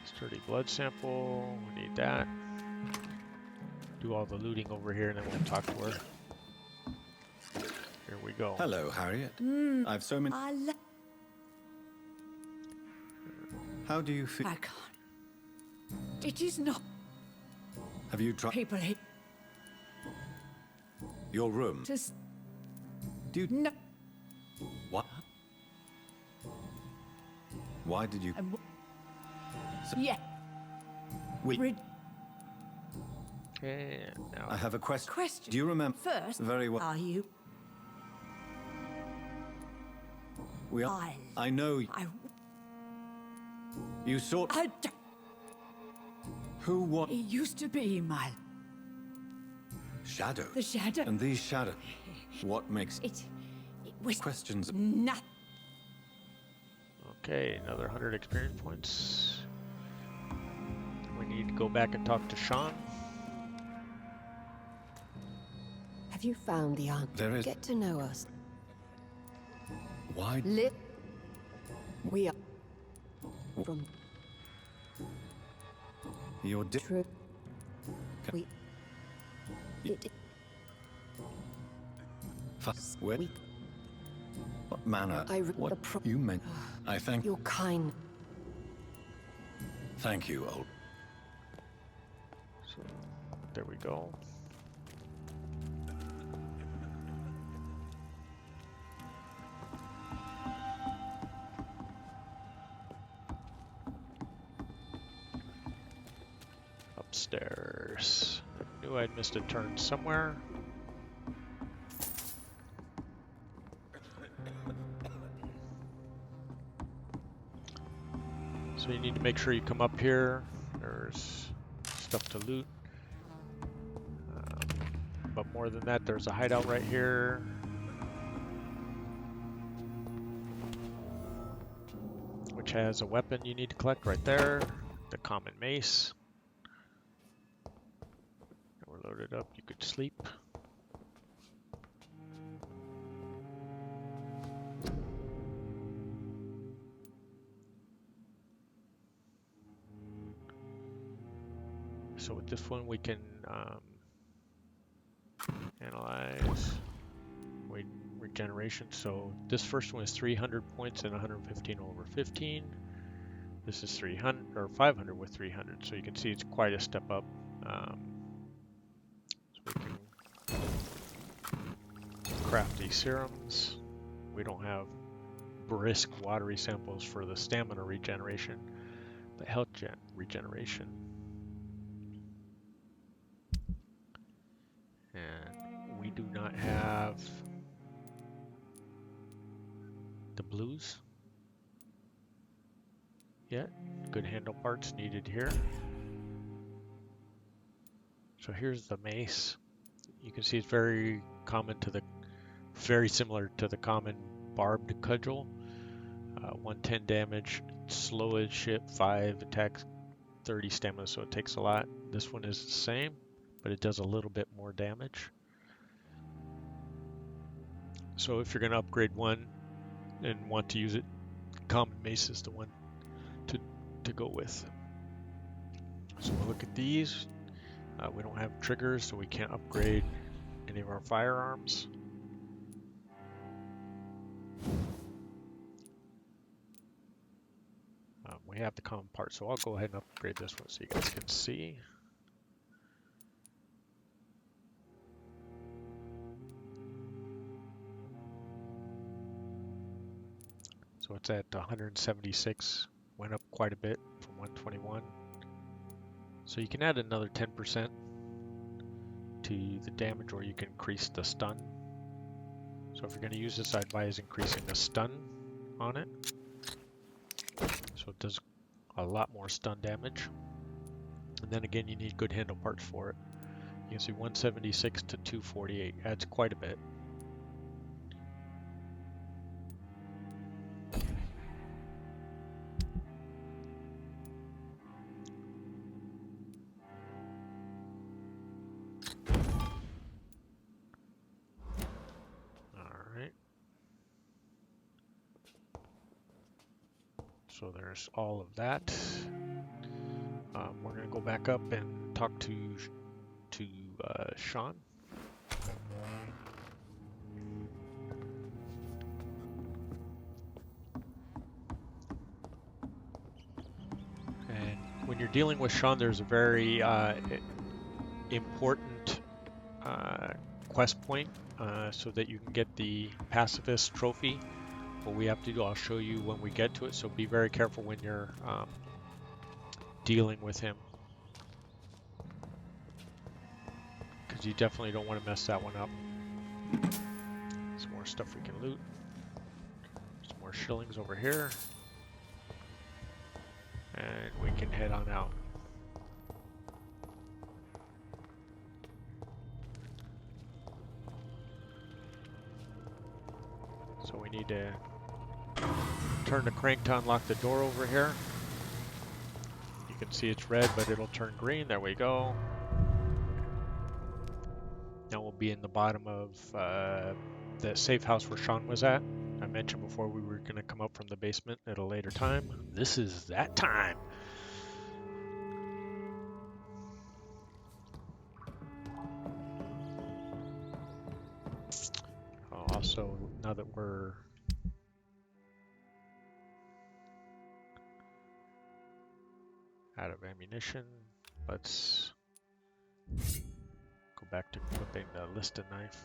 Sturdy blood sample. We need that. Do all the looting over here and then we'll talk to her. Here we go. Hello, Harriet. I've so many. How do you feel? I can't. It is not Have you tried people here your room? to Do you? no. What? Why did you? Yeah. We. Okay, now I have a question. Question. Do you remember? First, Very well. are you? We are. I know. You sought. Who? What? He used to be my Shadow. the shadow. And these shadow. What makes It was questions? not. okay, another 100 experience points. We need to go back and talk to Sean. Have you found the answer? There is. Get to know us. Why? We are from Your true. We. It, Where? What manner? What you meant? I thank. You're kind. Thank you, old. So, there we we go. Upstairs. I knew I'd missed a turn somewhere. So you need to make sure you come up here. There's stuff to loot. But more than that, there's a hideout right here. Which has a weapon you need to collect right there. The common mace. We're loaded up, you could sleep. So with this one we can analyze regeneration. So this first one is 300 points and 115 over 15. This is 300 or 500 with 300. So you can see it's quite a step up. So we can craft these serums. We don't have brisk watery samples for the stamina regeneration, but health regeneration. And we do not have the blues yet. Good handle parts needed here. So here's the mace. You can see it's very similar to the common barbed cudgel. 110 damage, slow as shit, 5 attacks, 30 stamina, so it takes a lot. This one is the same, but it does a little bit more damage. So if you're going to upgrade one and want to use it, common mace is the one to go with. So we'll look at these. We don't have triggers, so we can't upgrade any of our firearms. We have the common part, so I'll go ahead and upgrade this one so you guys can see. So it's at 176, went up quite a bit from 121. So you can add another 10% to the damage, or you can increase the stun. So if you're going to use this, I advise increasing the stun on it. So it does a lot more stun damage. And then again, you need good handle parts for it. You can see 176 to 248 adds quite a bit. So there's all of that. We're going to go back up and talk to Sean. And when you're dealing with Sean, there's a very important quest point so that you can get the pacifist trophy. What we have to do, I'll show you when we get to it, so be very careful when you're dealing with him, because you definitely don't want to mess that one up. Some more stuff we can loot. Some more shillings over here, and we can head on out. So we need to turn the crank to unlock the door over here. You can see it's red, but it'll turn green. There we go. Now we'll be in the bottom of the safe house where Sean was at. I mentioned before we were going to come up from the basement at a later time. This is that time. Also, now that we're out of ammunition, let's go back to equipping the listed knife.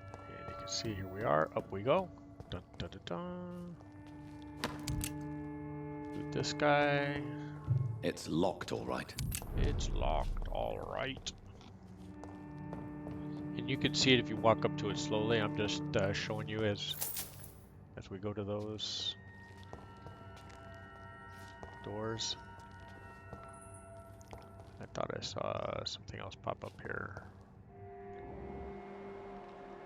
And you can see here we are. Up we go. Dun, dun, dun, dun. Loot this guy. It's locked, all right. It's locked, all right. And you can see it if you walk up to it slowly. I'm just showing you as we go to those doors. I thought I saw something else pop up here.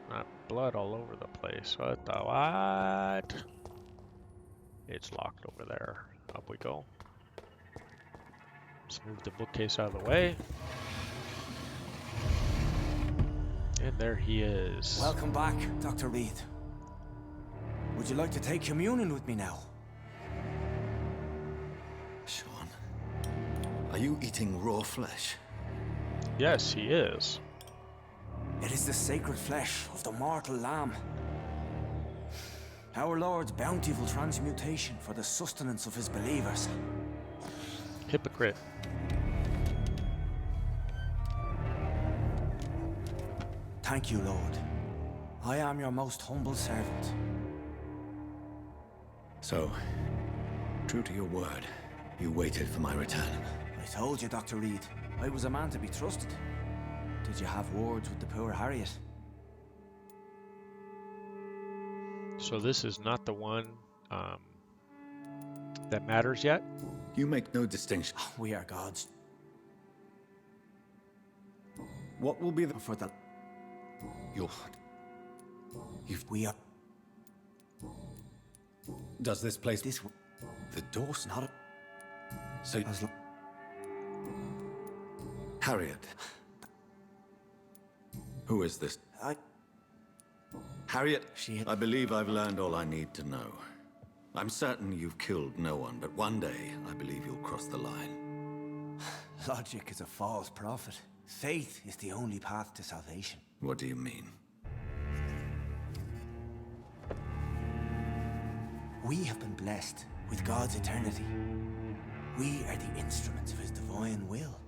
Not blood all over the place. What the what? It's locked over there. Up we go. Let's move the bookcase out of the way. And there he is. Welcome back, Dr. Reed. Would you like to take communion with me now? Sean, are you eating raw flesh? Yes, he is. It is the sacred flesh of the mortal lamb. Our Lord's bountiful transmutation for the sustenance of his believers. Hypocrite. Thank you, Lord. I am your most humble servant. So, true to your word, you waited for my return. I told you, Dr. Reed, I was a man to be trusted. Did you have words with the poor Harriet? So this is not the one that matters yet? You make no distinction. We are gods. What will be the... For the... We are... Does this place... This... The door's not a... So... Harriet. Who is this? Harriet, I believe I've learned all I need to know. I'm certain you've killed no one, but one day I believe you'll cross the line. Logic is a false prophet. Faith is the only path to salvation. What do you mean? We have been blessed with God's eternity. We are the instruments of his divine will.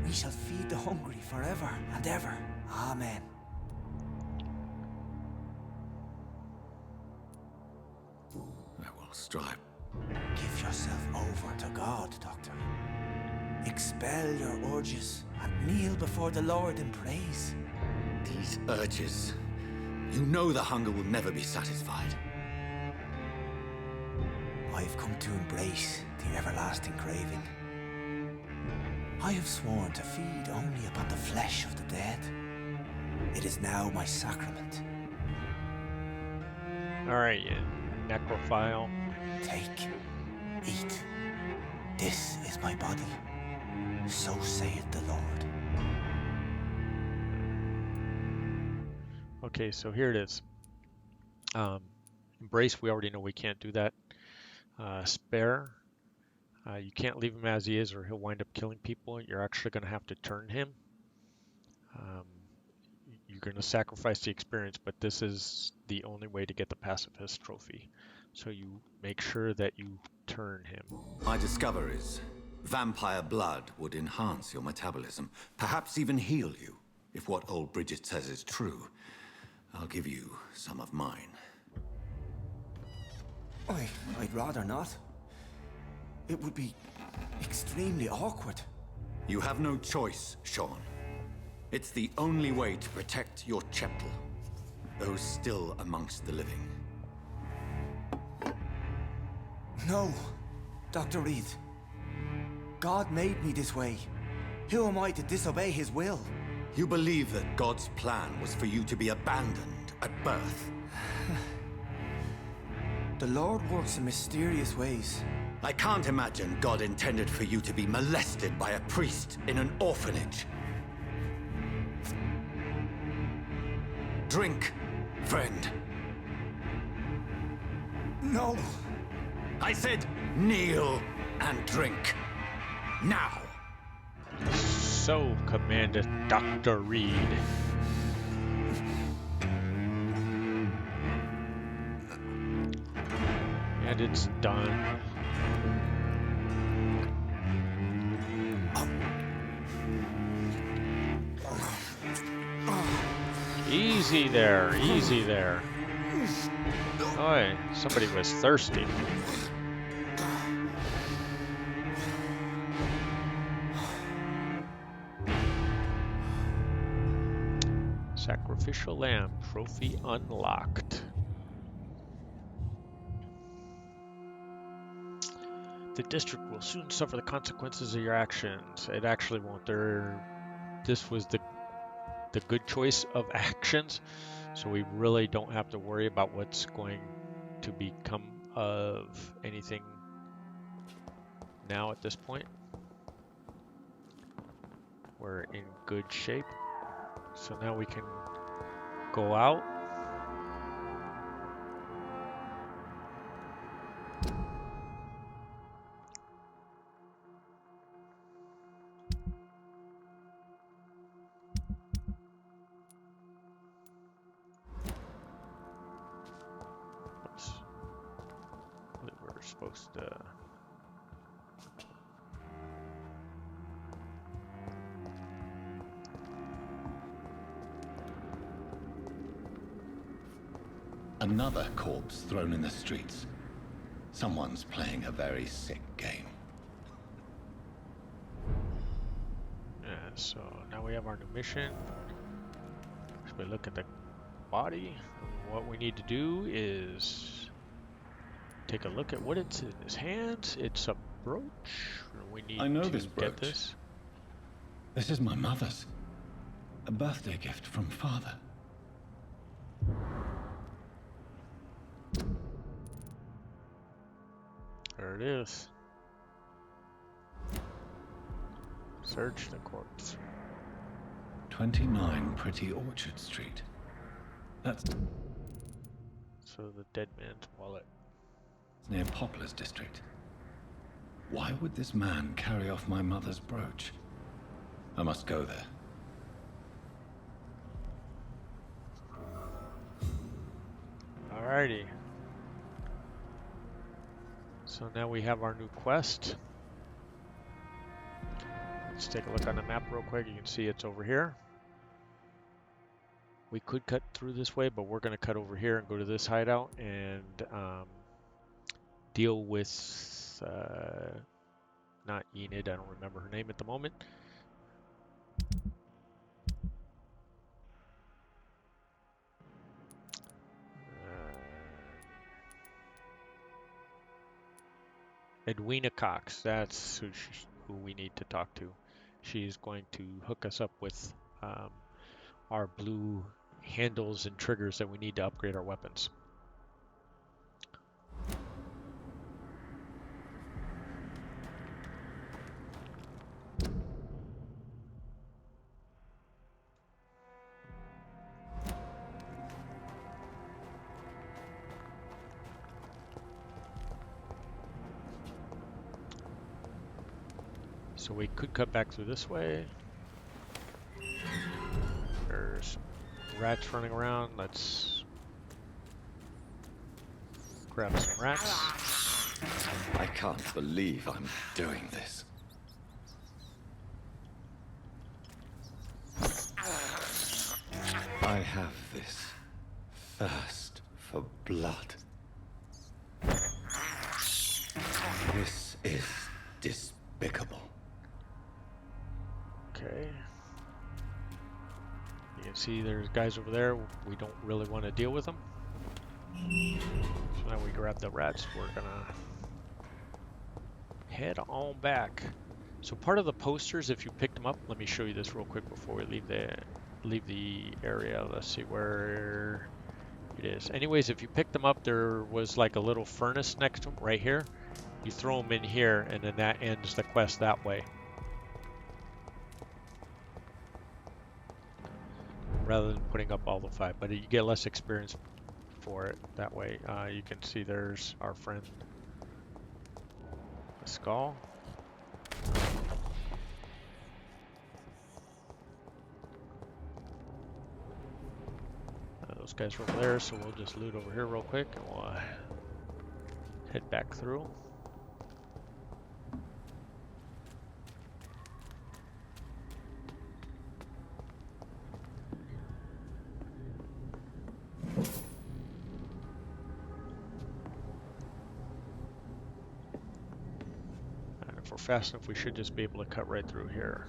We shall feed the hungry forever and ever. Amen. I will strive. Give yourself over to God, Doctor. Expel your urges and kneel before the Lord in praise. These urges. You know the hunger will never be satisfied. I've come to embrace the everlasting craving. I have sworn to feed only upon the flesh of the dead. It is now my sacrament. Alright, you necrophile. Take, eat. This is my body. So saith the Lord. Okay, so here it is. Embrace, we already know we can't do that. Spare, you can't leave him as he is or he'll wind up killing people. You're actually going to have to turn him. You're going to sacrifice the experience, but this is the only way to get the pacifist trophy. So you make sure that you turn him. My discoveries. Vampire blood would enhance your metabolism, perhaps even heal you. If what old Bridget says is true, I'll give you some of mine. I'd rather not. It would be extremely awkward. You have no choice, Sean. It's the only way to protect your cheptel, those still amongst the living. No, Dr. Reed. God made me this way. Who am I to disobey his will? You believe that God's plan was for you to be abandoned at birth? The Lord works in mysterious ways. I can't imagine God intended for you to be molested by a priest in an orphanage. Drink, friend. No. I said kneel and drink. Now. So commanded Dr. Reed. and it's done. Easy there, easy there. Oi, somebody was thirsty. Sacrificial lamb trophy unlocked. The district will soon suffer the consequences of your actions. It actually won't. This was the good choice of actions, so we really don't have to worry about what's going to become of anything now at this point. We're in good shape. So now we can go out. Oops. We're supposed to... Another corpse thrown in the streets. Someone's playing a very sick game. Yeah, so now we have our new mission. So we look at the body. What we need to do is take a look at what it's in his hands. It's a brooch. We need I know to this brooch. get this. This is my mother's. A birthday gift from father. There it is. Search the corpse. 29 Pretty Orchard Street. That's So the dead man's wallet. near Poplar's district. Why would this man carry off my mother's brooch? I must go there. Alrighty. So now we have our new quest. Let's take a look on the map real quick. You can see it's over here. We could cut through this way, but we're going to cut over here and go to this hideout and deal with not Enid. I don't remember her name at the moment. Edwina Cox, that's who we need to talk to. She's going to hook us up with our blue handles and triggers that we need to upgrade our weapons. So we could cut back through this way. There's rats running around. Let's grab some rats. I can't believe I'm doing this. I have this thirst for blood. This is despicable. Okay. You can see there's guys over there. We don't really want to deal with them. So now we grab the rats. We're gonna head on back. So part of the posters, if you picked them up, let me show you this real quick before we leave the area. Let's see where it is. Anyways, if you picked them up, there was like a little furnace next to them right here. You throw them in here, and then that ends the quest that way. Rather than putting up all the 5, but you get less experience for it that way. You can see there's our friend, the skull. Those guys are over there, so we'll just loot over here real quick, and we'll Head back through. And if we're fast enough, we should just be able to cut right through here.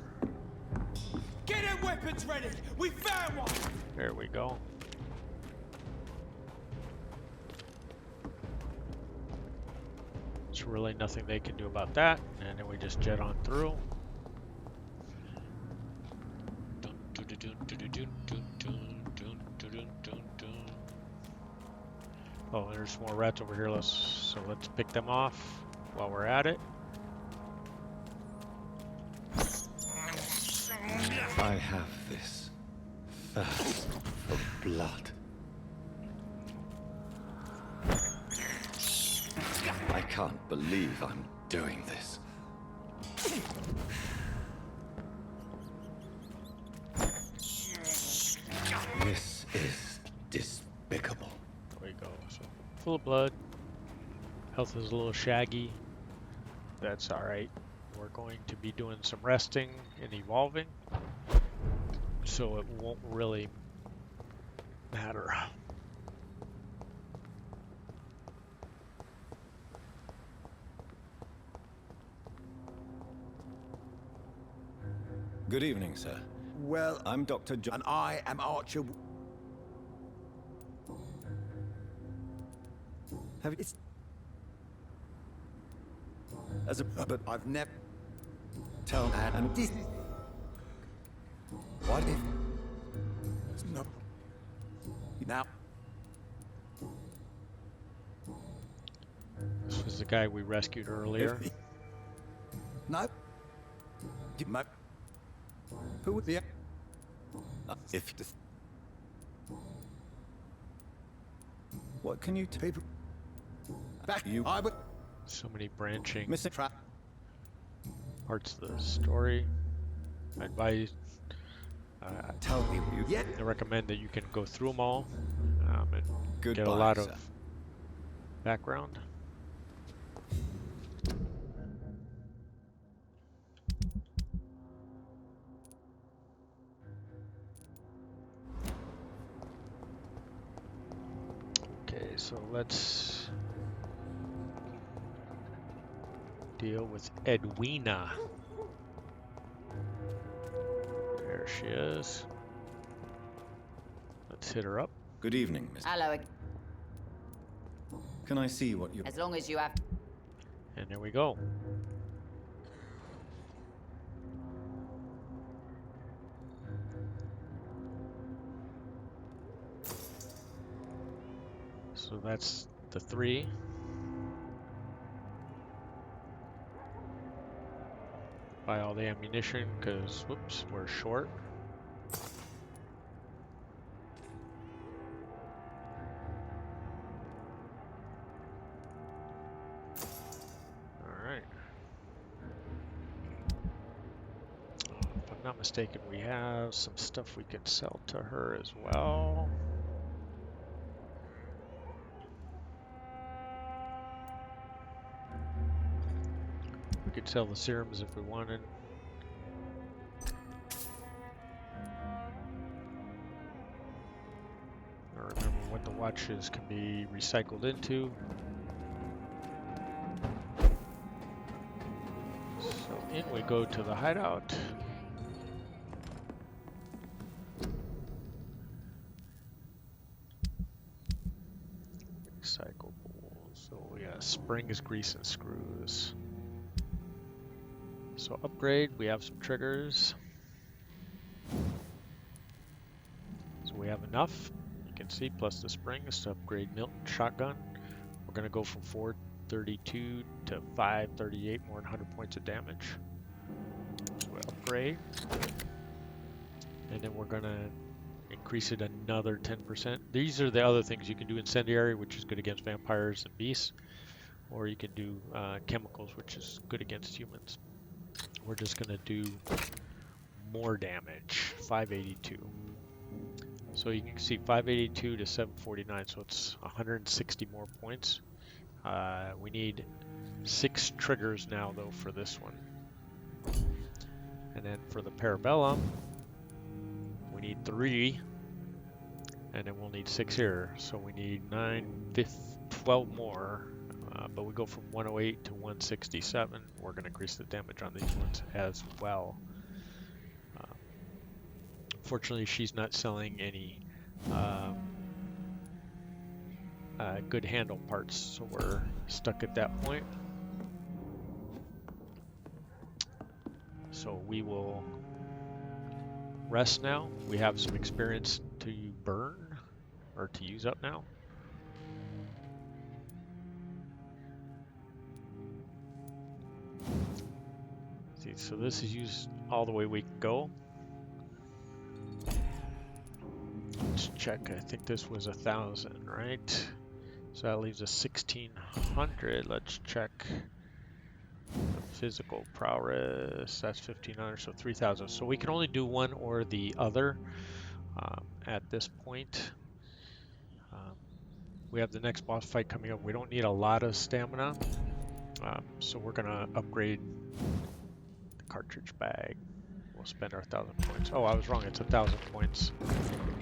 Get them weapons ready! We found one! There we go. There's really nothing they can do about that. And then we just jet on through. Oh, there's more rats over here. Let's pick them off while we're at it. I have this thirst for blood. I can't believe I'm doing this. This is despicable. There we go. So full of blood. Health is a little shaggy. That's alright. We're going to be doing some resting and evolving, so it won't really matter. Good evening, sir. Well, I'm Dr. John. and I am Archer. Have you... As a... But I've never. tell and This. What if? No. Now. This was the guy we rescued earlier. No. No. Who would the? if... What can you People. Back You- I would. So many branching Mr. Trap. parts of the story. I advise, Tell me you... Yeah. I recommend that you can go through them all and Goodbye, get a lot sir. of background. Okay, so let's deal with Edwina. There she is. Let's hit her up. Good evening, Miss. Hello. Can I see what you... As long as you have... And there we go. So that's the 3. Buy all the ammunition, because, whoops, we're short. Alright. If I'm not mistaken, we have some stuff we can sell to her as well. We could sell the serums if we wanted. I remember what the watches can be recycled into. So in we go to the hideout. Recyclable. So yeah, springs, grease, and screws. So upgrade, we have some triggers. So we have enough, you can see, plus the springs to upgrade Milton shotgun. We're gonna go from 432 to 538, more than 100 points of damage. So we upgrade. And then we're gonna increase it another 10%. These are the other things you can do. Incendiary, which is good against vampires and beasts. Or you can do chemicals, which is good against humans. We're just going to do more damage, 582. So you can see 582 to 749, so it's 160 more points. We need 6 triggers now, though, for this one. And then for the Parabellum, we need 3. And then we'll need 6 here. So we need 12 more. But we go from 108 to 167. We're going to increase the damage on these ones as well. Fortunately, she's not selling any good handle parts, so we're stuck at that point. So we will rest now. We have some experience to burn or to use up now. See, so this is used all the way we can go. Let's check. I think this was 1,000, right? So that leaves us 1,600. Let's check the physical prowess. That's 1,500, so 3,000. So we can only do one or the other at this point. We have the next boss fight coming up. We don't need a lot of stamina, so we're gonna upgrade the cartridge bag. We'll spend our 1,000 points. Oh, I was wrong. It's 1,000 points.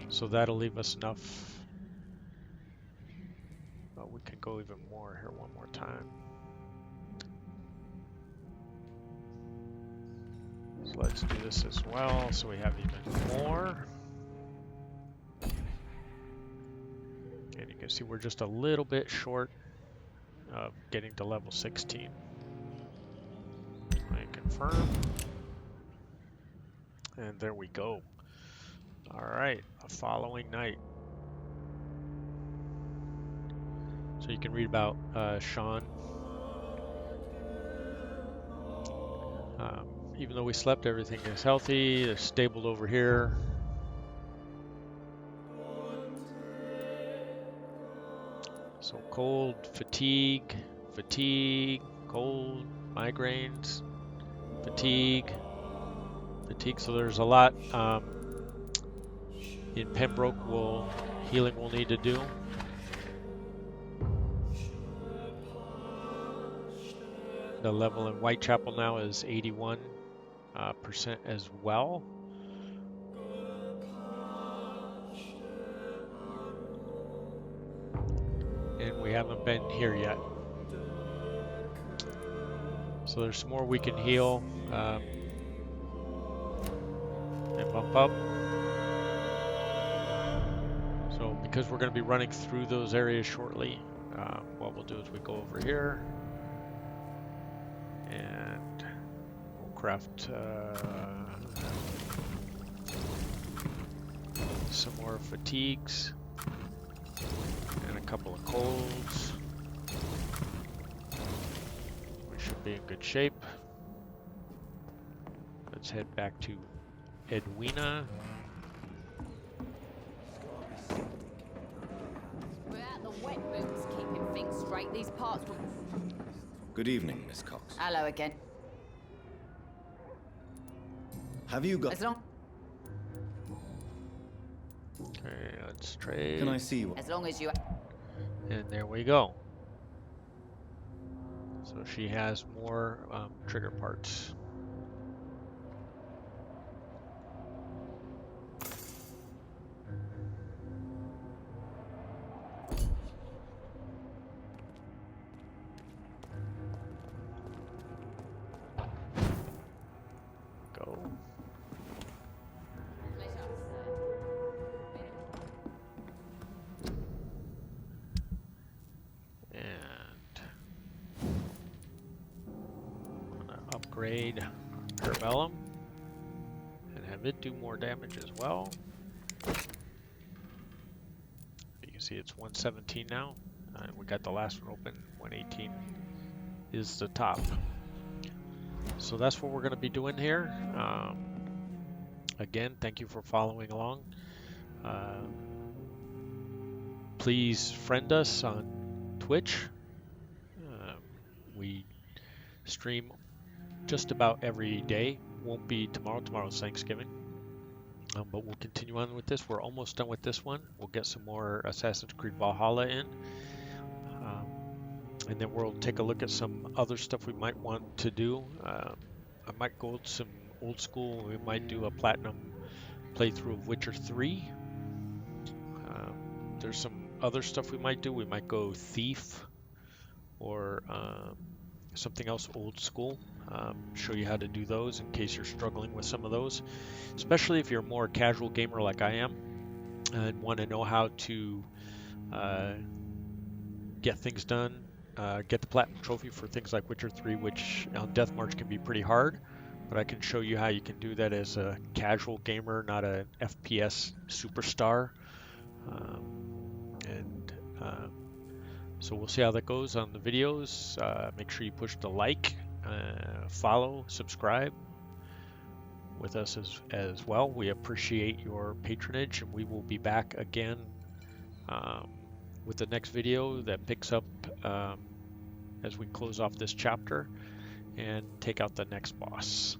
So that'll leave us enough. But we can go even more here one more time. So let's do this as well, so we have even more. And you can see we're just a little bit short of getting to level 16. I confirm. And there we go. All right, the following night. So you can read about Sean. Even though we slept, everything is healthy. They're stabled over here. So cold, fatigue, cold, migraines, fatigue. So there's a lot in Pembroke healing we'll need to do. The level in Whitechapel now is 81% as well. And we haven't been here yet. So there's some more we can heal and bump up. So because we're going to be running through those areas shortly, what we'll do is we go over here and we'll craft some more fatigues and a couple of colds. We should be in good shape. Let's head back to Edwina. Without the wet boots keeping things straight, these parts will... Good evening, Miss Cox. Hello again. Have you got... As long... Okay, let's trade. Can I see you? As long as you... And there we go. So she has more trigger parts. Go. Upgrade Parabellum and have it do more damage as well. You can see it's 117 now. We got the last one open. 118 is the top. So that's what we're going to be doing here. Again, thank you for following along. Please friend us on Twitch. We stream just about every day. Won't be tomorrow. Tomorrow's Thanksgiving. But we'll continue on with this. We're almost done with this one. We'll get some more Assassin's Creed Valhalla in. and then we'll take a look at some other stuff we might want to do. I might go some old school. We might do a platinum playthrough of Witcher 3. There's some other stuff we might do. We might go Thief or something else old school. Show you how to do those in case you're struggling with some of those, especially if you're a more casual gamer like I am and want to know how to get things done, get the platinum trophy for things like Witcher 3, which on Death March can be pretty hard, but I can show you how you can do that as a casual gamer, not an FPS superstar. So we'll see how that goes on the videos. Make sure you push the like, follow, subscribe with us as well. We appreciate your patronage, and we will be back again with the next video that picks up as we close off this chapter and take out the next boss.